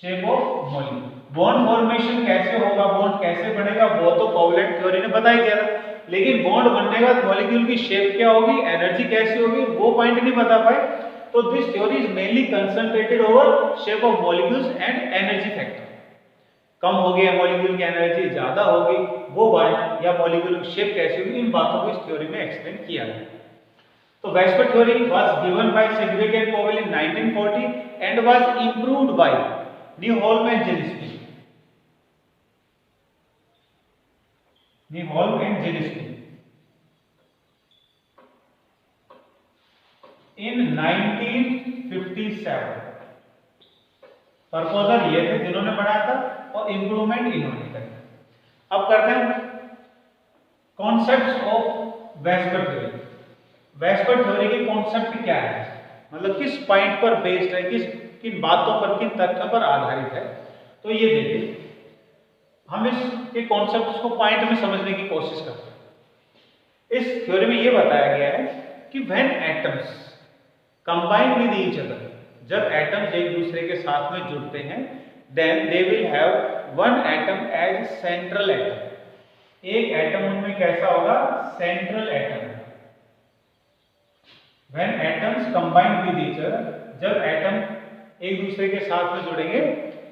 shape of molecule, bond formation कैसे होगा, बॉन्ड कैसे बनेगा, वो तो पोवेल थ्योरी ने बता ही दिया था। लेकिन बॉन्ड बनने के बाद मॉलिक्यूल की शेप क्या होगी, एनर्जी कैसी होगी, वो पॉइंट नहीं बता पाए। तो this theory is mainly concentrated over shape of molecules and energy factor. कम हो गया मॉलिक्यूल की एनर्जी, ज्यादा होगी वो बात, या मॉलिक्यूल की शेप कैसी होगी, इन बातों को इस थ्योरी में एक्सप्लेन किया गया। तो VSEPR theory was given by Sidgwick and Powell in 1940 and was improved by Nyholm and Gillespie, Nyholm and Gillespie in 1957। Proposal ये थे जिन्होंने बनाया था और इंप्रूवमेंट इन्होंने किया। अब करते हैं concepts of VSEPR theory. VSEPR theory के कॉन्सेप्ट क्या है, मतलब किस पॉइंट पर बेस्ड है, किन बातों पर, किन तथ्यों पर आधारित है। तो ये देखिए, हम इसके कॉन्सेप्ट्स को पॉइंट में समझने की कोशिश करते हैं। इस थ्योरी में ये बताया गया है कि when atoms combine with each other, जब एटम्स एक दूसरे के साथ में जुड़ते हैं, then they will have one atom as central atom. एक एटम उनमें कैसा होगा, central atom. When atoms combine with each other, जब एटम एक दूसरे के साथ में जुड़ेंगे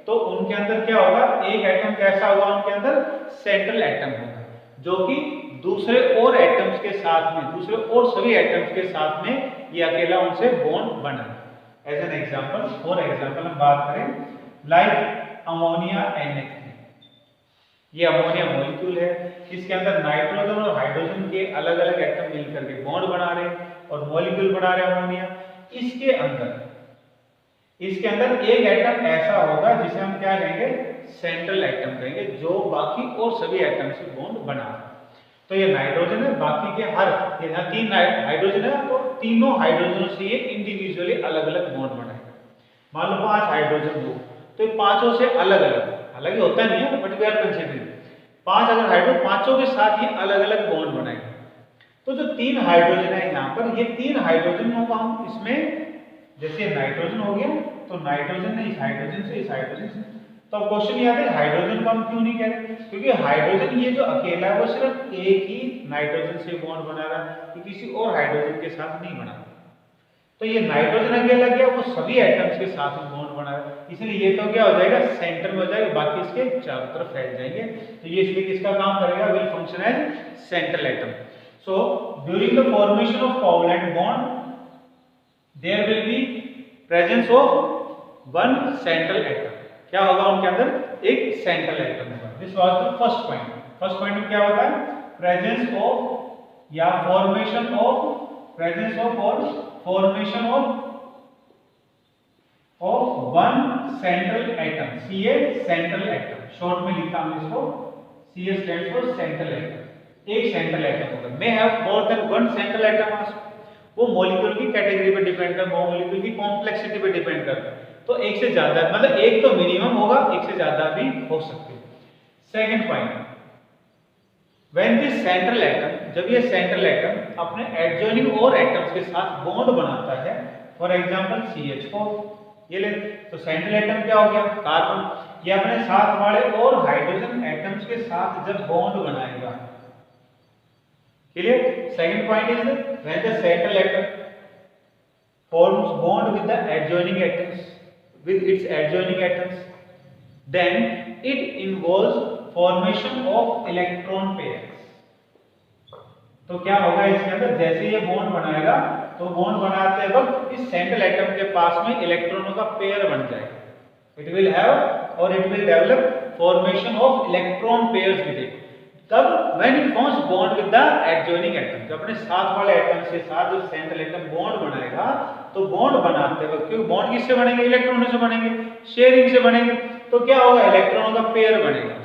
तो उनके अंदर क्या होगा, एक एटम कैसा होगा, उनके अंदर सेंट्रल एटम होगा, जो कि दूसरे और एटम्स के साथ में, दूसरे और सभी एटम्स के साथ में ये अकेला उनसे बॉन्ड बना। As an example, for example हम बात करें लाइक अमोनिया NH3, ये अमोनिया मॉलिक्यूल है, इसके अंदर नाइट्रोजन और हाइड्रोजन के अलग अलग एटम मिलकर के बॉन्ड बना रहे हैं और मॉलिक्यूल बना रहे हैं अमोनिया। इसके अंदर एक एटम ऐसा होगा जिसे हम क्या कहेंगे, सेंट्रल एटम कहेंगे, जो बाकी और सभी एटम से बॉन्ड बना रहा है। तो ये नाइट्रोजन है, बाकी के हर, यहाँ 3 हाइड्रोजन है, तो तीनों हाइड्रोजन से ये इंडिविजुअली अलग अलग बॉन्ड बनाएगा। मान लो 5 हाइड्रोजन हो, तो ये पांचों से अलग अलग, हालांकि होता नहीं है बट वी आर कंसीडरिंग 5 अगर हाइड्रोजन, पांचों के साथ ये अलग अलग बॉन्ड बनाएगा। तो जो 3 हाइड्रोजन है यहाँ पर, ये 3 हाइड्रोजन को हम इसमें, जैसे नाइट्रोजन हो गया तो नाइट्रोजन है इस हाइड्रोजन से, इस हाइड्रोजन से। तो अब क्वेश्चन ये आता है हाइड्रोजन को हम क्यों नहीं कह रहे, क्योंकि हाइड्रोजन ये जो अकेला है वो सिर्फ एक ही नाइट्रोजन से बॉन्ड बना रहा है, कि किसी और हाइड्रोजन के साथ नहीं बना। तो ये नाइट्रोजन अकेला गया, वो सभी एटम्स के साथ में बॉन्ड बना रहा है, इसलिए ये तो क्या हो जाएगा, सेंटर में हो जाएगा, बाकी इसके चारों तरफ फैल जाएंगे। तो ये इसलिए किसका काम करेगा, will function as central atom. So during the formation of covalent bond there will be presence of one central atom. क्या होगा, उनके अंदर एक सेंट्रल एटम होगा। This was the first point. First point में क्या होता है, प्रेजेंस ऑफ या फॉर्मेशन ऑफ, प्रेजेंस ऑफ और formation of one central atom, Ca central atom, short में लिखा हमने इसको, Ca stands for central atom. एक सेंट्रल एटम होगा, may have more then one central atom also. वो मॉलिक्यूल की कैटेगरी पे डिपेंड करता है, मॉलिक्यूल की कॉम्प्लेक्सिटी पे डिपेंड करता है। तो एक से ज्यादा, मतलब एक तो मिनिमम होगा, एक से ज्यादा भी हो सकते हैं। Second point, when this central atom, जब ये सेंट्रल एटम अपने एडजॉइनिंग और एटम्स के साथ बॉन्ड बनाता है, फॉर एग्जांपल CH4 ये ले, तो सेंट्रल एटम क्या हो गया, कार्बन, ये अपने साथ वाले और हाइड्रोजन एटम्स के साथ जब बॉन्ड बनाएगा। Clear? Second point is when the central atom forms bond with the adjoining atoms, with its adjoining atoms, then it involves formation of electron pairs। तो क्या होगा इसके अंदर, जैसे ये बॉन्ड बनाएगा तो बॉन्ड बनाते वक्त इस सेंट्रल एटम के पास में इलेक्ट्रॉनों का पेयर बन जाएगा। इट विल हैव और it will develop formation of electron pairs with it. तब when it forms bond with the adjoining atom, जब अपने साथ वाले एटम से साथ जो सेंट्रल एटम बॉन्ड बनाएगा, तो बॉन्ड बनाते वक्त, क्योंकि बॉन्ड किससे बनेंगे, इलेक्ट्रॉनों से बनेंगे, शेयरिंग से बनेंगे, तो क्या होगा, इलेक्ट्रॉनों का पेयर बनेगा।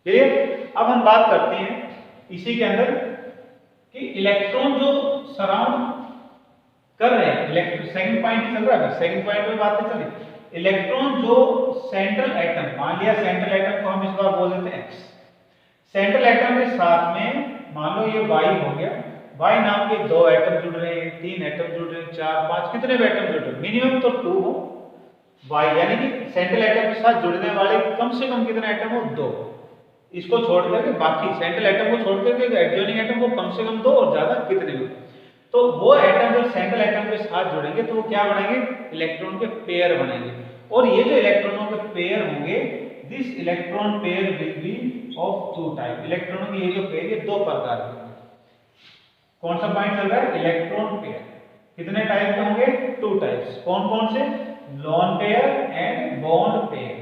क्लियर? अब हम बात करते हैं इसी के अंदर कि इलेक्ट्रॉन जो सराउंड कर रहे हैं, इलेक्ट्रॉन, सेकंड पॉइंट चल रहा है, सेकंड पॉइंट पे बातें चली। इलेक्ट्रॉन जो सेंट्रल एटम, मान लिया सेंट्रल एटम को हम इस बार बोल देते हैं X, सेंट्रल एटम के साथ में मान लो ये Y हो गया, Y नाम के 2 एटम जुड़ रहे हैं, 3 एटम जुड़ रहे हैं, 4 5 कितने भी एटम जुड़ रहे हैं, मिनिमम तो 2 हो Y, यानी कि सेंट्रल एटम के साथ जुड़ने वाले कम से कम कितने एटम हो, 2। इसको छोड़ करके बाकी सेंट्रल एटम को छोड़ करके एडजॉइनिंग एटम को कम से कम 2 और ज्यादा कितने भी। तो वो एटम जब सेंट्रल एटम के साथ जुड़ेंगे तो वो क्या बनेंगे, इलेक्ट्रॉन के पेयर बनेंगे। और ये जो इलेक्ट्रॉनों के पेयर होंगे, this electron pair will be of 2 type. इलेक्ट्रॉनों के ये जो पेयर, ये 2 प्रकार के होंगे। कौन सा पॉइंट चल रहा है, इलेक्ट्रॉन पेयर कितने टाइप के होंगे, 2 टाइप्स। कौन कौन से, lone pair and bond pair.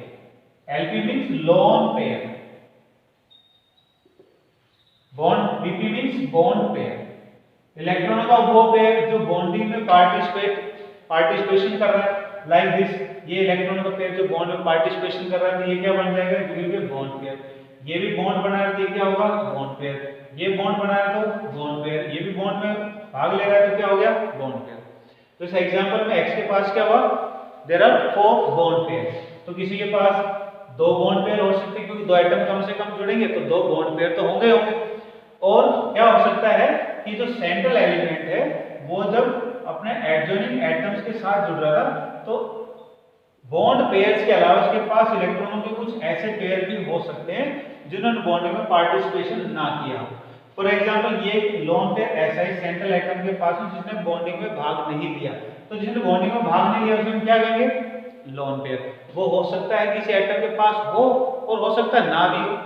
LP means lone pair, bond, BP means bond pair. इलेक्ट्रॉनों का वो पेयर जो बॉन्डिंग में पार्टिसिपेशन कर रहा है, लाइक दिस, ये इलेक्ट्रॉनों का पेयर जो बॉन्ड में पार्टिसिपेशन कर रहा है, तो ये क्या बन जाएगा, विल बी बॉन्ड पेयर। ये भी बॉन्ड बना रहा है तो क्या होगा, बॉन्ड पेयर। ये बॉन्ड बना रहा है तो बॉन्ड पेयर, ये भी बॉन्ड में भाग ले रहा है तो क्या हो गया, बॉन्ड पेयर। तो इस एग्जांपल में X के पास क्या हुआ, देयर आर 4 बॉन्ड पेयर। तो किसी के पास 2 बॉन्ड पेयर हो सकते हैं, क्योंकि 2 एटम कम से कम जुड़ेंगे तो 2 बॉन्ड पेयर तो होंगे होंगे। और क्या हो सकता है कि जो सेंट्रल एलिमेंट है वो जब अपने एडजॉइनिंग एटम्स के साथ जुड़ रहा था, तो बॉन्ड पेयर्स के अलावा उसके पास इलेक्ट्रॉनों के कुछ ऐसे पेयर भी हो सकते हैं जिन्होंने बॉन्डिंग में पार्टिसिपेशन ना किया हो। फॉर एग्जांपल, ये लोन पेयर ऐसा ही सेंट्रल एटम के पास है जिसने बॉन्डिंग में भाग नहीं लिया, तो जिसने बॉन्डिंग में भाग नहीं लिया उसमें क्या कहेंगे, लोन पेयर। वो हो सकता है किसी एटम के पास हो और हो सकता है ना भी हो,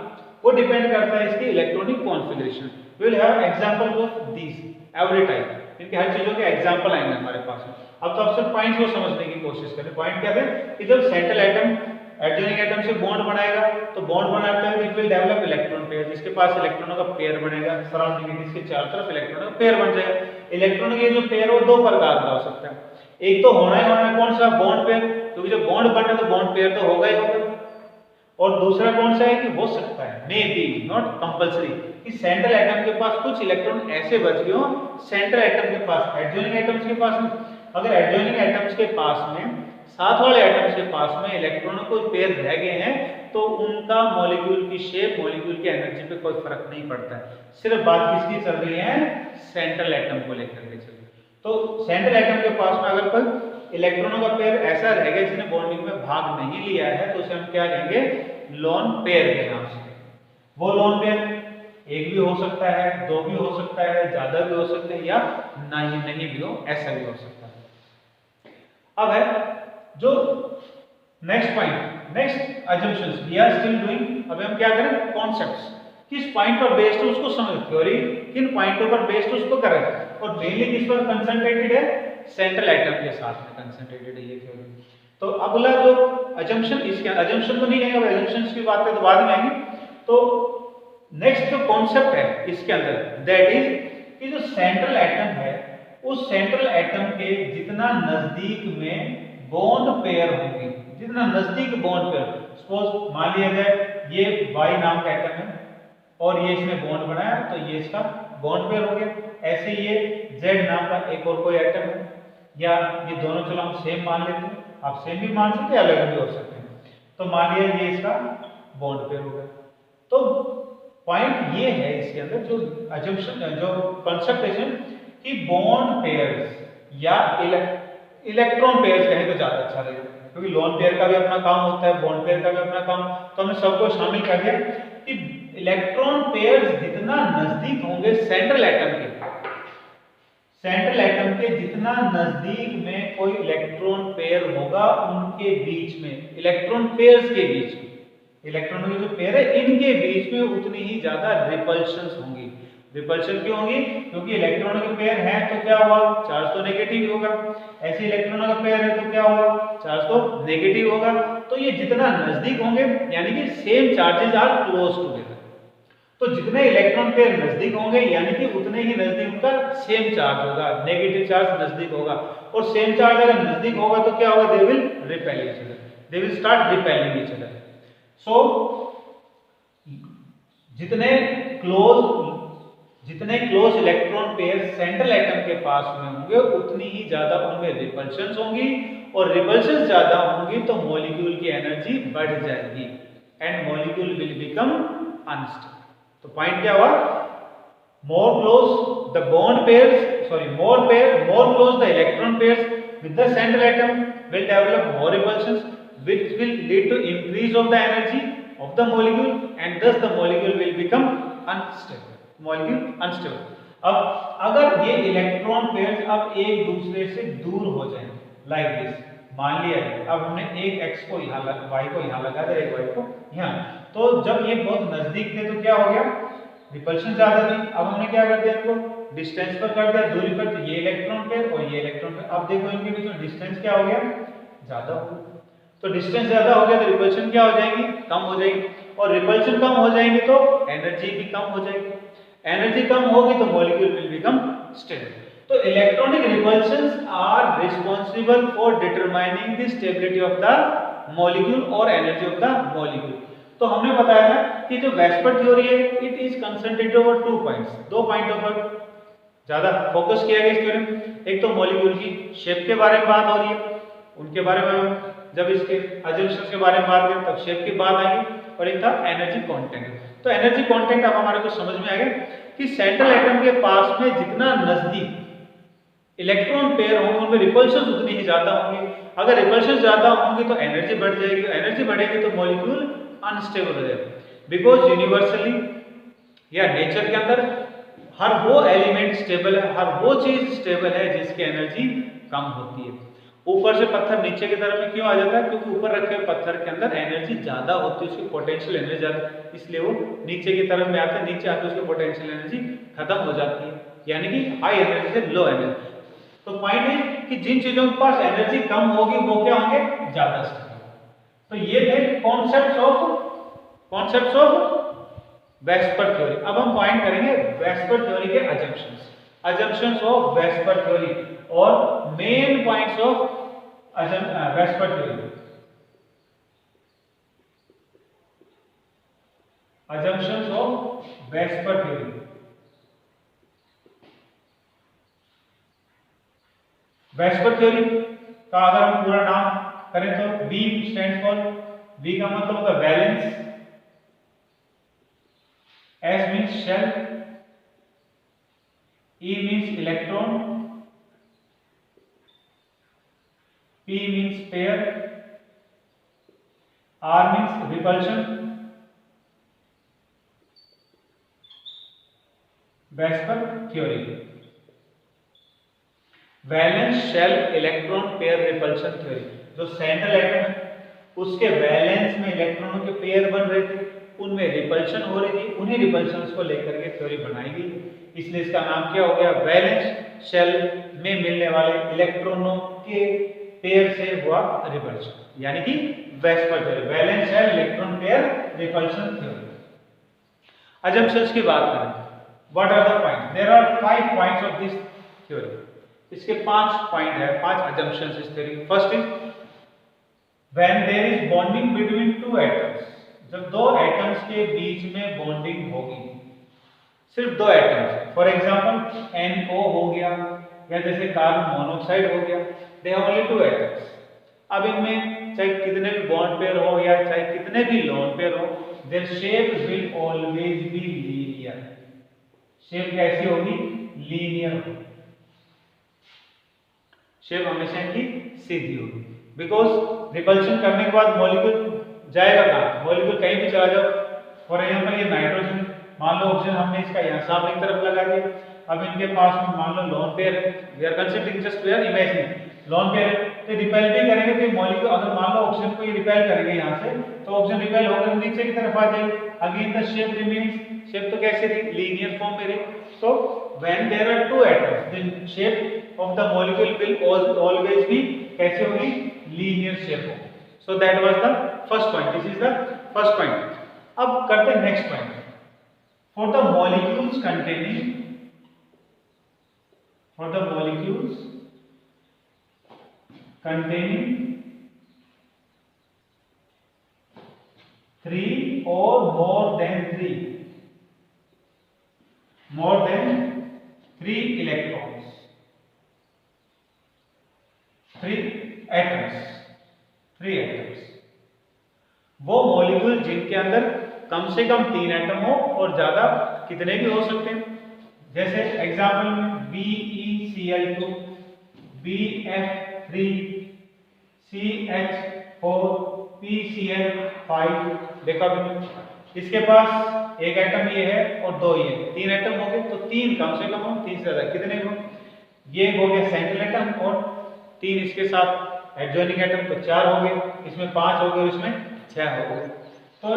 वो डिपेंड करता है इसकी electronic configuration. We will have examples of this every time, इनके हर चीजों के एग्जांपल आएंगे हमारे पास। अब तो आप सिर्फ पॉइंट्स को समझने की कोशिश करें। पॉइंट क्या है कि जब सेंट्रल एटम एडजॉइनिंग एटम से बॉन्ड बनाएगा तो बॉन्ड बनाते हैं it will develop electron pair, जिसके पास इलेक्ट्रॉनों का पेयर बनेगा सराउंडिंग में, इसके चारों तरफ इलेक्ट्रॉनों का पेयर बन जाएगा। इलेक्ट्रॉनों के जो पेयर हो 2 प्रकार का हो सकता है, एक तो होना ही होना है कौन सा, बॉन्ड पेयर, क्योंकि जब बॉन्ड बन रहा है तो बॉन्ड पेयर तो होगा ही होगा। और दूसरा कौन सा है कि हो सकता है, मे बी नॉट कंपलसरी, कि सेंट्रल एटम के पास कुछ इलेक्ट्रॉन ऐसे बच गए हो सेंट्रल एटम के पास, एडजॉइनिंग एटम्स के पास में। अगर एडजॉइनिंग एटम्स के पास में साथ वाले एटम्स के पास में इलेक्ट्रॉनों को पेयर रह गए हैं तो उनका मॉलिक्यूल की शेप, मॉलिक्यूल की एनर्जी पे कोई फर्क नहीं पड़ता है। सिर्फ बात किसकी चल रही है, सेंट्रल एटम को लेकर के चल रही है। तो सेंट्रल एटम के पास में अगर कोई इलेक्ट्रॉनों का पेयर ऐसा रह गया जिसने बॉन्डिंग में भाग नहीं लिया है तो उसे हम क्या कहेंगे, लोन पेयर के नाम से। वो लोन पेयर एक भी हो सकता है, 2 भी हो सकता है, ज्यादा भी हो सकते हैं, या नहीं भी हो, ऐसा भी हो सकता है। अब है जो next point, next assumptions we are still doing. अब हम क्या करें, कॉन्सेप्ट्स किस पॉइंट पर बेस्ड है उसको समझ, थ्योरी किन पॉइंटों पर बेस्ड है उसको करें, और मेनली किस पर कंसंट्रेटेड है, सेंट्रल एटम के साथ में कंसंट्रेटेड है ये थ्योरी। तो अगला जो अजम्पशन, इसके अजम्पशन तो नहीं है, अजम्पशंस की बातें तो बाद में आएंगी। तो नेक्स्ट जो कॉन्सेप्ट है इसके अंदर, दैट इज कि जो सेंट्रल एटम है उस सेंट्रल एटम के जितना नजदीक में बॉन्ड पेयर होंगे, जितना नजदीक बॉन्ड पेयर, सपोज मान लिया जाए ये Y नाम का एटम है और ये इसने बॉन्ड बनाया तो ये इसका बॉन्ड पेयर हो गया। ऐसे ये Z नाम का एक और कोई एटम है, या ये दोनों चलो हम सेम मान लेते हैं, आप सेम भी मान सकते हैं अलग भी हो सकते हैं। तो मान लिया ये इसका बॉन्ड पेयर हो गया। तो पॉइंट ये है इसके अंदर जो अजम्पशन जो कंसेप्ट है कि बॉन्ड पेयर्स या इलेक्ट्रॉन पेयर्स कहें तो ज्यादा अच्छा रहेगा, क्योंकि लोन पेयर का भी अपना काम होता है, बॉन्ड पेयर का भी अपना काम। तो हमने सबको शामिल कर दिया कि इलेक्ट्रॉन पेयर्स जितना नजदीक होंगे सेंट्रल एटम के जितना नजदीक में कोई इलेक्ट्रॉन पेयर होगा, उनके बीच में इलेक्ट्रॉन पेयर्स के बीच में इलेक्ट्रॉनों की जो पेयर है इनके बीच में उतनी ही ज्यादा रिपल्शंस होंगी। रिपल्शन क्यों होगी? क्योंकि इलेक्ट्रॉनों के पेयर है तो क्या हुआ, चार्ज तो नेगेटिव ही होगा। ऐसे इलेक्ट्रॉनों का पेयर है तो क्या होगा, चार्ज तो नेगेटिव होगा। तो ये जितना नजदीक होंगे यानी कि same charges are close together, तो जितने इलेक्ट्रॉन पेयर नजदीक होंगे यानी कि उतने ही नजदीक उनका सेम चार्ज होगा, नेगेटिव चार्ज नजदीक होगा। और सेम चार्ज अगर नजदीक होगा तो क्या होगा, they will repel each other, they will start repelling each other. So जितने close electron pair central atom के पास में होंगे उतनी ही ज्यादा उनमें रिपल्शंस होंगी, और रिपल्शंस ज्यादा होंगी तो मॉलिक्यूल की एनर्जी बढ़ जाएगी and molecule will become unstable. तो पॉइंट क्या हुआ, more close the electron pairs with the central atom will develop more repulsions, which will lead to increase of the energy of the molecule, and thus the molecule will become unstable। अब अगर ये इलेक्ट्रॉन पेयर्स अब एक दूसरे से दूर हो जाएं लाइक दिस, मान लिया अब हमने एक x को यहाँ y को यहाँ लगा दिया, एक y को यहाँ, तो जब ये बहुत नजदीक थे तो क्या हो गया, रिपल्शन ज्यादा थी। अब हमने क्या कर दिया, इनको डिस्टेंस पर कर दिया, दूरी पर, तो ये इलेक्ट्रॉन पेयर और ये इलेक्ट्रॉन पेयर। अब देखो इनके बीच में डिस्टेंस क्या हो गया, ज्यादा हो गया। तो डिस्टेंस ज्यादा हो गया तो रिपल्शन क्या हो जाएगी, कम हो जाएगी, और रिपल्शन कम हो जाएगी तो एनर्जी भी कम हो जाएगी। एनर्जी कम होगी तो मॉलिक्यूल विल बिकम स्टेबल। तो electronic repulsions are responsible for determining the stability of the molecule और एनर्जी ऑफ द मॉलिक्यूल। तो हमने बताया था कि जो वेस्पर थ्योरी है it is concentrated over 2 points, 2 पॉइंटों पर ज्यादा फोकस किया गया इस थ्योरी में। एक तो मॉलिक्यूल की शेप के बारे में बात हो रही है, उनके बारे में जब इसके अजम्पशंस के बारे में बात करें तब शेप की बात आएगी, और एक था एनर्जी कंटेंट। तो एनर्जी कंटेंट अब हमारे को समझ में आ गया कि सेंट्रल एटम के पास में जितना नजदीक इलेक्ट्रॉन पेयर होंगे उनमें रिपल्शंस उतनी ही ज्यादा होंगे। अगर रिपल्शंस ज्यादा होंगे तो एनर्जी बढ़ जाएगी, एनर्जी बढ़ेगी तो मॉलिक्यूल अनस्टेबल हो जाएगा। बिकॉज यूनिवर्सली या नेचर के अंदर हर वो एलिमेंट स्टेबल है, हर वो चीज स्टेबल है जिसकी एनर्जी कम होती है। ऊपर से पत्थर नीचे की तरफ में क्यों आ जाता है, क्योंकि ऊपर रखे हुए पत्थर के अंदर एनर्जी ज्यादा होती है, उसकी पोटेंशियल एनर्जी ज्यादा, इसलिए वो नीचे की तरफ में आते हैं, नीचे आते उसकी पोटेंशियल एनर्जी खत्म हो जाती है, यानी कि हाई एनर्जी से लो एनर्जी। तो पॉइंट है कि जिन चीजों के पास एनर्जी कम होगी वो क्या होंगे, ज्यादा स्टेबल। तो ये थे कॉन्सेप्ट्स ऑफ वेस्पर थ्योरी। अब हम पॉइंट करेंगे वेस्पर थ्योरी के अजम्पशंस ऑफ वेस्पर थ्योरी और main points of VSEPR theory. Assumptions of VSEPR theory. VSEPR theory का अगर हम पूरा नाम करें तो V स्टैंड्स फॉर, V का मतलब होता है valence, S means shell, E means electron, P means pair, R means repulsion। VSEPR theory, valence shell electron pair repulsion theory. जो सेंट्रल एटम है उसके वैलेंस में इलेक्ट्रॉनों के पेयर बन रहे थे, उनमें रिपल्शन हो रही थी, उन्हीं रिपल्शंस को लेकर के थ्योरी बनाई गई, इसलिए इसका नाम क्या हो गया, वैलेंस शेल में मिलने वाले इलेक्ट्रॉनों के पेयर से हुआ रिपल्शन, यानी कि VSEPR theory, valence shell electron pair repulsion theory. Assumptions की बात करें, what are the point, there are 5 points of this theory. इसके 5 पॉइंट है, 5 अजम्पशंस इस theory. First is when there is bonding between 2 atoms, जब 2 एटम्स के बीच में बॉन्डिंग होगी, सिर्फ दो एटम्स, फॉर एग्जांपल NO हो गया या जैसे कार्बन मोनोऑक्साइड हो गया, they have only two atoms. अब इनमें चाहे कितने भी बॉन्ड पेयर हो या चाहे कितने भी लोन पेयर हो, their shape will always be linear. Shape कैसी होगी? लीनियर होगी, शेप हमेशा की सीधी होगी। बिकॉज रिपल्शन करने के बाद मॉलिक्यूल जाएगा कहाँ? मॉलिक्यूल कहीं भी चला जाओ, फॉर एग्जांपल ये नाइट्रोजन, मान लो ऑक्सीजन हमने इसका यहाँ सामने की तरफ लगा दिया, अब इनके पास में मान लो लोन पेयर है, we are considering just we are imagining lone pair है, तो रिपेल भी करेंगे तो मॉलिक्यूल, अगर मान लो ऑक्सीजन को ये रिपेल करेंगे यहाँ से, तो ऑक्सीजन रिपेल होकर नीचे की तरफ आ जाएगी, again the shape remains, shape तो कैसे रही? लीनियर फॉर्म में रही। So when there are two atoms, the shape of the molecule will always be कैसे होगी? Linear shape होगी। So that was the first point. This is the first point. अब करते हैं next point. For the molecules containing three or more than three electrons, three atoms, वो मॉलिक्यूल जिनके अंदर कम से कम 3 एटम हो और ज्यादा कितने भी हो सकते हैं। जैसे एग्जांपल में BeCl2, BF3, CH4, PCl5, देखा आपने? इसके पास एक एटम ये है और दो ये, 3 एटम हो गए, तो 3 कम से कम हो, 3 से ज्यादा कितने हो? ये हो गया सेंट्रल एटम और 3 इसके साथ एडजॉइनिंग एटम, तो 4 हो गए, इसमें 5 हो गए, इसमें 6 हो गए। तो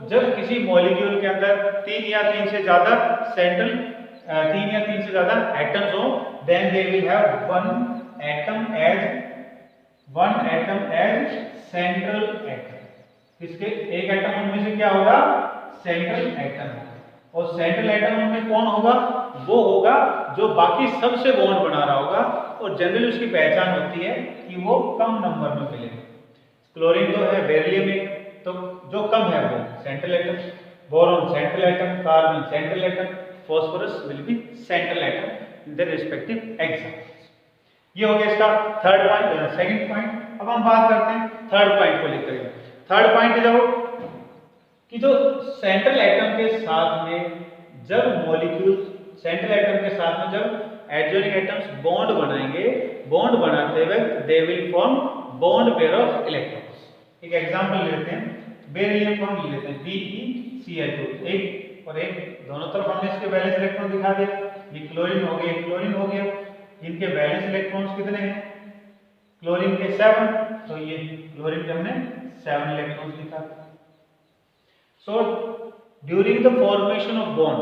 जब किसी मॉलिक्यूल के अंदर 3 या 3 से ज्यादा सेंट्रल 3 या 3 से ज्यादा एटम्स हो, then they will have one atom as central atom. इसके एक एटम उनमें से क्या होगा? Central atom. और सेंट्रल एटम उनमें कौन होगा? वो होगा जो बाकी सबसे बॉन्ड बना रहा होगा, और जनरली उसकी पहचान होती है कि वो कम नंबर में मिले। क्लोरीन तो है बेरिलियम एक, तो जो कम है वो central atom, boron central atom, carbon central atom, phosphorus will be central atom in the respective examples. ये हो गया इसका थर्ड पॉइंट, सेकंड पॉइंट। अब हम बात करते हैं थर्ड पॉइंट को लेकर। थर्ड पॉइंट इज अबाउट कि जो सेंट्रल एटम के साथ में जब मॉलिक्यूल सेंट्रल एटम के साथ में जब एडजॉइनिंग एटम्स बॉन्ड बनाएंगे, बॉन्ड बनाते वक्त they will form bond pair of electrons. एक एग्जांपल लेते हैं, बेरिलियम को हम लेते हैं BeCl2, एक और एक, दोनों तरफ हमने इसके वैलेंस इलेक्ट्रॉन दिखा दिया। ये क्लोरीन हो गया, क्लोरीन हो गया, इनके वैलेंस इलेक्ट्रॉन्स कितने हैं? क्लोरीन के 7, तो ये क्लोरीन के हमने 7 इलेक्ट्रॉन्स लिखा। So during the formation of bond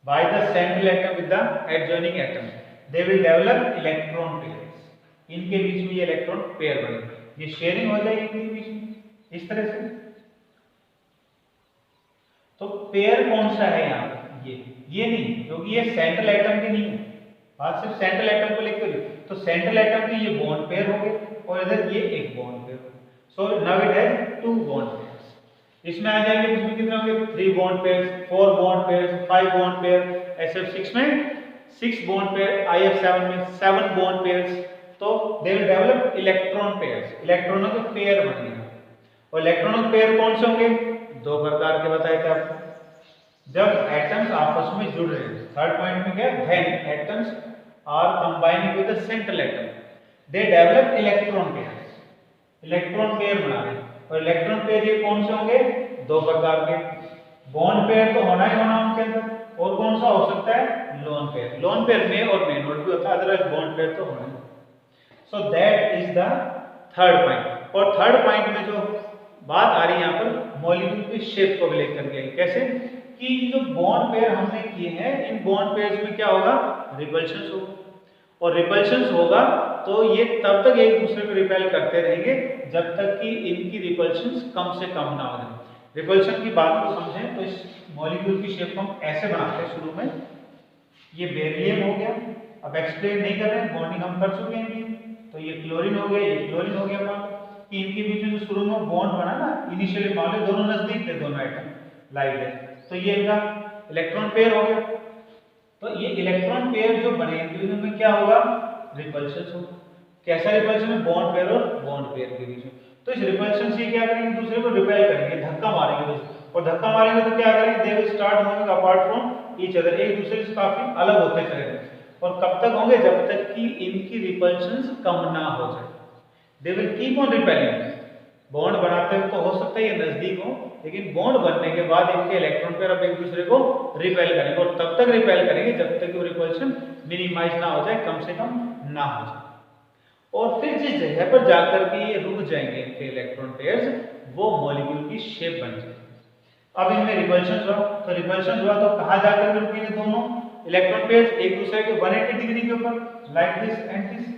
by the central atom with the adjoining atom, they will develop electron pairs. इनके बीच में ये इलेक्ट्रॉन पेयर बनेगा, ये शेयरिंग हो जाएगी इनके बीच में इस तरह से। तो पेयर कौन सा है यहाँ? ये नहीं, क्योंकि ये सेंट्रल एटम की नहीं है, बात सिर्फ सेंट्रल एटम को लेकर। तो सेंट्रल एटम की ये बॉन्ड पेयर हो गए और इधर ये एक bond pair. So now it has 2 bond pairs. इसमें आ जाएंगे, इसमें कितने होंगे? 3 bond pairs, 4 bond pairs, 5 bond pair, SF6 में 6 बॉन्ड पेयर, IF7 में 7 बॉन्ड पेयर्स। तो they will develop electron pairs, इलेक्ट्रॉनों के पेयर बनेंगे। और इलेक्ट्रॉनों के पेयर कौन से होंगे? 2 प्रकार के बताए थे आपको, जब एटम्स आपस में जुड़ रहे हैं। थर्ड पॉइंट में क्या है? When atoms are combining with the central atom they develop electron pairs, electron pair बना रहे हैं। और इलेक्ट्रॉन पेयर ये कौन से होंगे? 2 प्रकार के। बॉन्ड पेयर तो होना ही होना उनके अंदर, और कौन सा हो सकता है? Lone pair. लोन पेयर में और में नोट भी होता है, अदरवाइज बॉन्ड पेयर तो होना ही। So that is the third point. और थर्ड पॉइंट में जो बात आ रही है यहाँ पर मॉलिक्यूल के शेप को लेकर के, कैसे कि जो बॉन्ड पेयर हमने किए हैं, इन बॉन्ड पेयर्स में क्या होगा? रिपल्शन होगा। और रिपल्शन होगा तो ये तब तक एक दूसरे को रिपेल करते रहेंगे जब तक कि इनकी रिपल्शन कम से कम ना हो जाए। रिपल्शन की बात को समझें तो इस मॉलिक्यूल की शेप को हम ऐसे बनाते हैं। शुरू में ये बेरिलियम हो गया, अब एक्सप्लेन नहीं कर रहे हैं, बॉन्डिंग हम कर चुके हैं। तो ये क्लोरीन हो गया, ये क्लोरीन हो गया। मान कि इनके बीच में जो शुरू में बॉन्ड बना ना, इनिशियली मान लो दोनों नजदीक थे, दोनों एटम लाइक है, तो ये इनका इलेक्ट्रॉन पेयर हो गया। तो ये इलेक्ट्रॉन पेयर जो बने तो इनमें क्या होगा, रिपल्शन होगा। कैसा रिपल्शन है, बॉन्ड पेयर और बॉन्ड पेयर के बीच में। तो इस रिपल्शन से क्या करेंगे, दूसरे को रिपेल करेंगे, धक्का मारेंगे और धक्का मारेंगे तो क्या करेंगे, दे will start moving apart from each other, एक दूसरे से काफी अलग होते चलेंगे। और कब तक होंगे, जब तक कि इनकी रिपल्शंस कम ना हो जाए। They will keep on repelling. Bond बनाते हुए तो हो सकता है ये नजदीक हो, लेकिन बॉन्ड बनने के बाद इनके इलेक्ट्रॉन पेयर अब एक दूसरे को रिपेल करेंगे और तब तक रिपेल करेंगे जब तक वो रिपल्शन मिनिमाइज ना हो जाए, कम से कम ना हो जाए। और फिर जिस जगह पर जाकर के ये रुक जाएंगे इनके इलेक्ट्रॉन पेयर्स, वो मॉलिक्यूल की शेप बन जाएगी। अब इनमें रिपल्शन हुआ, तो रिपल्शन हुआ तो कहां जाकर के रुकेंगे, दोनों इलेक्ट्रॉन पेयर्स एक दूसरे के 180 डिग्री के ऊपर, like this and this.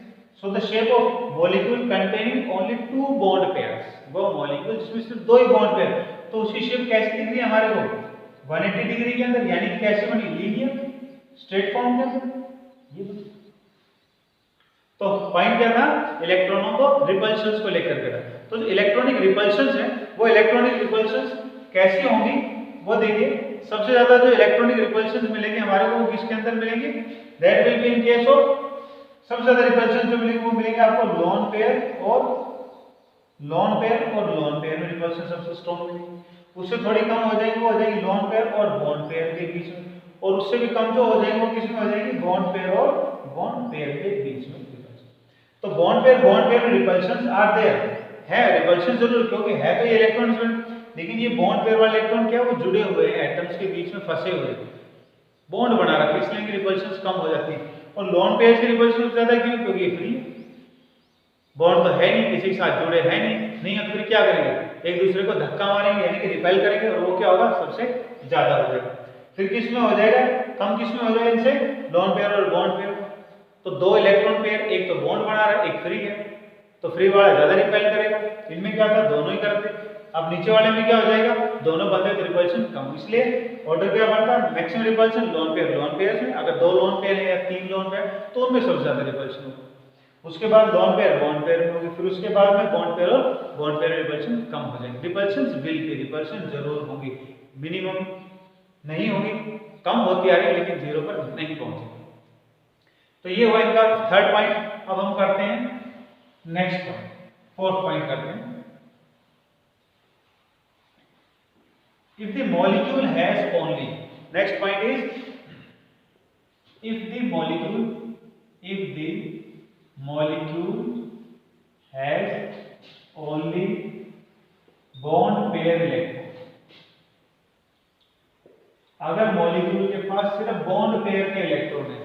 So the shape of molecule containing only 2 bond pairs, वो मॉलिक्यूल जिसमें सिर्फ 2 ही बॉन्ड पेयर, तो उसकी शेप कैसी दिख रही है हमारे को, 180 डिग्री के अंदर, यानी कि कैसे बनी, लीनियर स्ट्रेट फॉर्म के अंदर। ये तो पॉइंट क्या था, इलेक्ट्रॉनों को रिपल्शंस को लेकर के था। तो जो इलेक्ट्रॉनिक रिपल्शंस है, वो इलेक्ट्रॉनिक रिपल्शंस कैसी होंगी, वो देखिए। सबसे ज्यादा जो इलेक्ट्रॉनिक रिपल्शंस मिलेंगे हमारे को, वो किसके अंदर मिलेंगे, that will be in case of, सबसे ज्यादा रिपल्शंस जो मिलेंगे वो मिलेंगे आपको लोन पेयर और लोन पेयर में रिपल्शन सबसे स्ट्रॉन्ग मिलेगी। उससे थोड़ी कम हो जाएगी, वो हो जाएगी लोन पेयर और बॉन्ड पेयर के बीच में, और उससे भी कम जो हो जाएगी वो किसमें हो जाएगी, बॉन्ड पेयर और बॉन्ड पेयर के बीच में। तो बॉन्ड पेयर में रिपल्शंस आर देयर, है रिपल्शन जरूर, क्योंकि है तो ये इलेक्ट्रॉन्स में, लेकिन ये बॉन्ड पेयर वाले इलेक्ट्रॉन क्या, वो जुड़े हुए हैं एटम्स के बीच में, फंसे हुए हैं, बॉन्ड बना रखा है, इसलिए इनकी रिपल्शंस कम हो जाती है। और लोन पेयर की रिपल्शन ज्यादा क्यों, क्योंकि ये फ्री है, बॉन्ड तो है नहीं, किसी के साथ जुड़े है नहीं है, तो फिर क्या करेंगे, एक दूसरे को धक्का मारेंगे, यानी कि रिपेल करेंगे, और वो क्या होगा, सबसे ज्यादा हो जाएगा। फिर किस में हो जाएगा, कम किस में हो जाएगा इनसे, लोन पेयर और बॉन्ड पेयर। तो 2 इलेक्ट्रॉन पेयर, एक तो बॉन्ड बना रहा है, एक फ्री है, तो फ्री वाला ज्यादा रिपेल करेगा। इनमें क्या था, दोनों ही करते। अब नीचे वाले में क्या हो जाएगा, दोनों बंदे तो रिपल्शन कम, इसलिए ऑर्डर क्या बनता है, मैक्सिमम रिपल्शन लोन पेयर में। अगर 2 लोन पेयर है या 3 लोन पेयर, तो उनमें सबसे ज्यादा रिपल्शन होगा। उसके बाद लोन पेयर बॉन्ड पेयर में होगी, फिर उसके बाद में बॉन्ड पेयर और बॉन्ड पेयर रिपल्शन कम हो जाएगी। रिपल्शंस विल बी, रिपल्शन जरूर होगी, मिनिमम नहीं होगी, कम होती आ रही है, लेकिन 0 पर नहीं पहुंचेगी। तो ये हुआ इनका थर्ड पॉइंट। अब हम करते हैं नेक्स्ट पॉइंट, फोर्थ पॉइंट करते हैं। If the molecule has only, next point is if the molecule has only bond pair electron, अगर मॉलिक्यूल के पास सिर्फ बॉन्ड पेयर के इलेक्ट्रॉन है,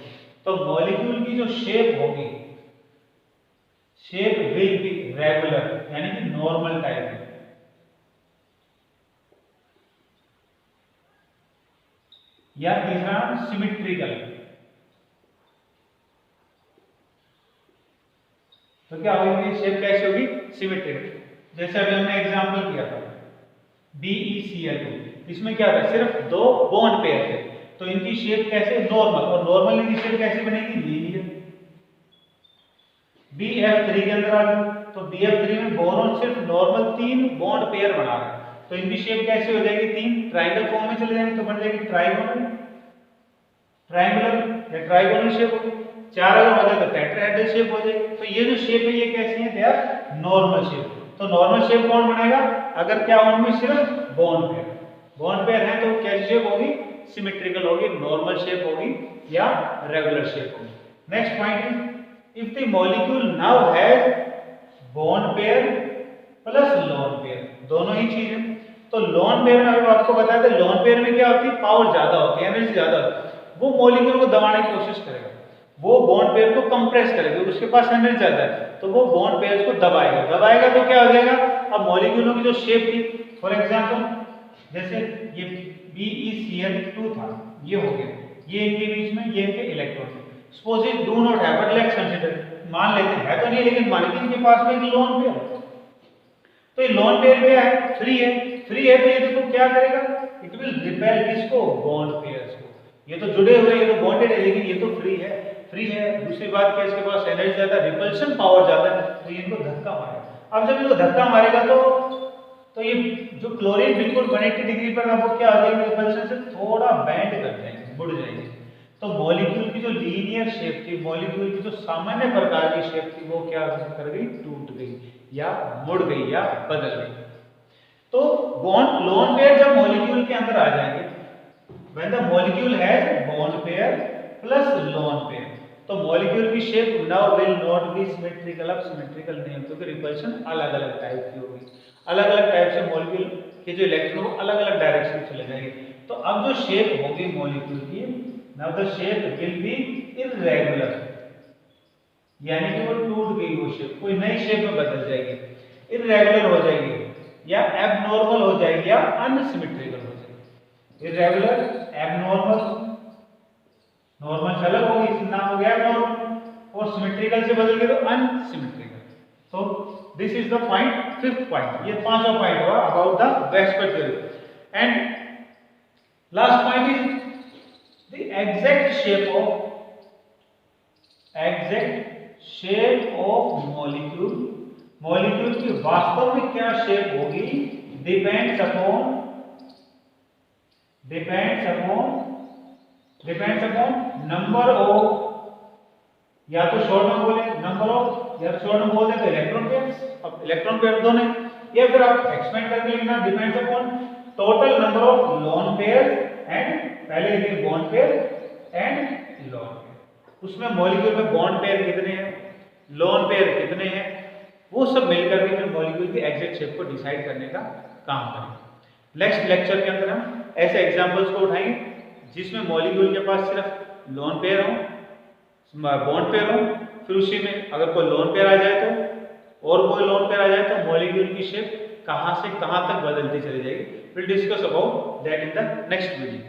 तो मॉलिक्यूल की जो शेप होगी, शेप विल बी रेगुलर, यानी कि नॉर्मल टाइप है, या तीसरा सिमेट्रिकल। तो क्या होगी, शेप कैसे होगी, सिमेट्रिकल। जैसे अभी हमने एग्जांपल किया था BeCl2, इसमें क्या था, सिर्फ 2 बॉन्ड पेयर थे, तो इनकी शेप कैसे, नॉर्मल, और नॉर्मल इनकी शेप कैसे बनेगी, लीनियर। BF3 के अंदर आ गए, तो BF3 में बोरॉन सिर्फ नॉर्मल 3 बॉन्ड पेयर बना रहा है, तो इनकी शेप कैसे हो जाएगी, 3 ट्रायंगल फॉर्म में चले जाएंगे, तो बन जाएगी ट्रायंगुलर या ट्रायंगुलर शेप होगी। 4 अगर हो जाए तो टेट्राहेड्रल शेप हो जाएगी। तो ये जो शेप है, ये कैसी है, दे आर नॉर्मल शेप। तो नॉर्मल शेप कौन बनाएगा, अगर क्या उनमें सिर्फ बॉन्ड पेयर है, तो कैसी शेप होगी, सिमेट्रिकल होगी, नॉर्मल शेप होगी या रेगुलर शेप होगी। Next point is if the molecule now has bond pair plus lone pair, दोनों ही चीज है। तो लोन पेयर में अभी आपको बताया था, लोन पेयर में क्या होती है, पावर ज्यादा होती है, एनर्जी ज्यादा होती है, वो मॉलिक्यूल को दबाने की कोशिश करेगा, वो बॉन्ड पेयर को कंप्रेस करेगा, उसके पास एनर्जी ज्यादा है, तो वो बॉन्ड पेयर्स को दबाएगा तो क्या हो जाएगा, अब मॉलिक्यूलों की जो शेप थी, फॉर एग्जांपल जैसे ये BeCl2 था, ये हो गया, ये इनके बीच में, ये इनके इलेक्ट्रॉन है। Suppose it do not have, but let's consider, मान लेते हैं तो नहीं, लेकिन मान लीजिए इनके पास में एक लोन पेयर है, तो ये लोन पेयर क्या है, फ्री है, तो ये देखो क्या करेगा, इट विल रिपेल किसको, बॉन्ड पेयर्स को। ये तो जुड़े हुए, ये तो बॉन्डेड है, लेकिन ये तो फ्री है। दूसरी बात क्या, इसके पास एनर्जी ज्यादा, रिपल्शन पावर ज्यादा है, तो ये इनको धक्का मारेगा। अब जब इनको धक्का मारेगा तो तो ये जो क्लोरीन बिल्कुल 180 डिग्री पर है वो क्या हो जाएगी, रिपल्शन से थोड़ा बेंड कर जाएंगे, मुड़ जाएंगे। तो मॉलिक्यूल की जो लीनियर शेप थी, मॉलिक्यूल की जो सामान्य प्रकार की शेप थी, वो क्या कर गई, टूट गई या मुड़ गई या बदल गई। तो बॉन्ड लोन पेयर जब मॉलिक्यूल के अंदर आ जाएंगे, when the molecule has bond pair plus lone pair, तो मॉलिक्यूल की shape now will not be symmetrical. अब सिमेट्रिकल नहीं है क्योंकि रिपल्शन अलग अलग टाइप की होगी, अलग अलग टाइप से मॉलिक्यूल के जो इलेक्ट्रॉन वो अलग अलग डायरेक्शन चले जाएंगे। तो अब जो शेप होगी मॉलिक्यूल की, now the shape will be irregular, यानी कि वो टूट गई वो शेप, कोई नई शेप में बदल जाएगी, इररेगुलर हो जाएगी या एबनॉर्मल हो जाएगी या अनसिमेट्रिकल हो जाएगी। इररेगुलर, एबनॉर्मल, नॉर्मल से अलग होगी, इसका नाम हो गया एबनॉर्मल, और सिमेट्रिकल से बदल गई तो अनसिमेट्रिकल। तो this is the point, fifth point, ये पांचवा पॉइंट हुआ about the VSEPR theory. And last point is the exact shape of molecule. Molecule की वास्तव में क्या शेप होगी डिपेंड्स अपॉन नंबर ऑफ, या तो शॉर्ट में बोले नंबर ऑफ, या शॉर्ट में बोल दें तो इलेक्ट्रॉन पेयर्स। अब इलेक्ट्रॉन पेयर दो नहीं, या फिर आप एक्सपेंड करके लिखना depends upon total number of lone pair and, पहले लिखे bond pair and lone pair. उसमें मॉलिक्यूल में बॉन्ड पेयर कितने हैं, लोन पेयर कितने हैं, वो सब मिलकर के फिर मॉलिक्यूल की एग्जैक्ट शेप को डिसाइड करने का काम करेंगे। नेक्स्ट लेक्चर के अंदर हम ऐसे एग्जांपल्स को उठाएंगे जिसमें मॉलिक्यूल के पास सिर्फ लोन पेयर हो, बॉन्ड पेयर हो, फिर उसी में अगर कोई लोन पेयर आ जाए तो, और कोई लोन पेयर आ जाए तो मॉलिक्यूल की शेप कहां से कहां तक बदलती चली जाएगी। Will discuss about that in the next video.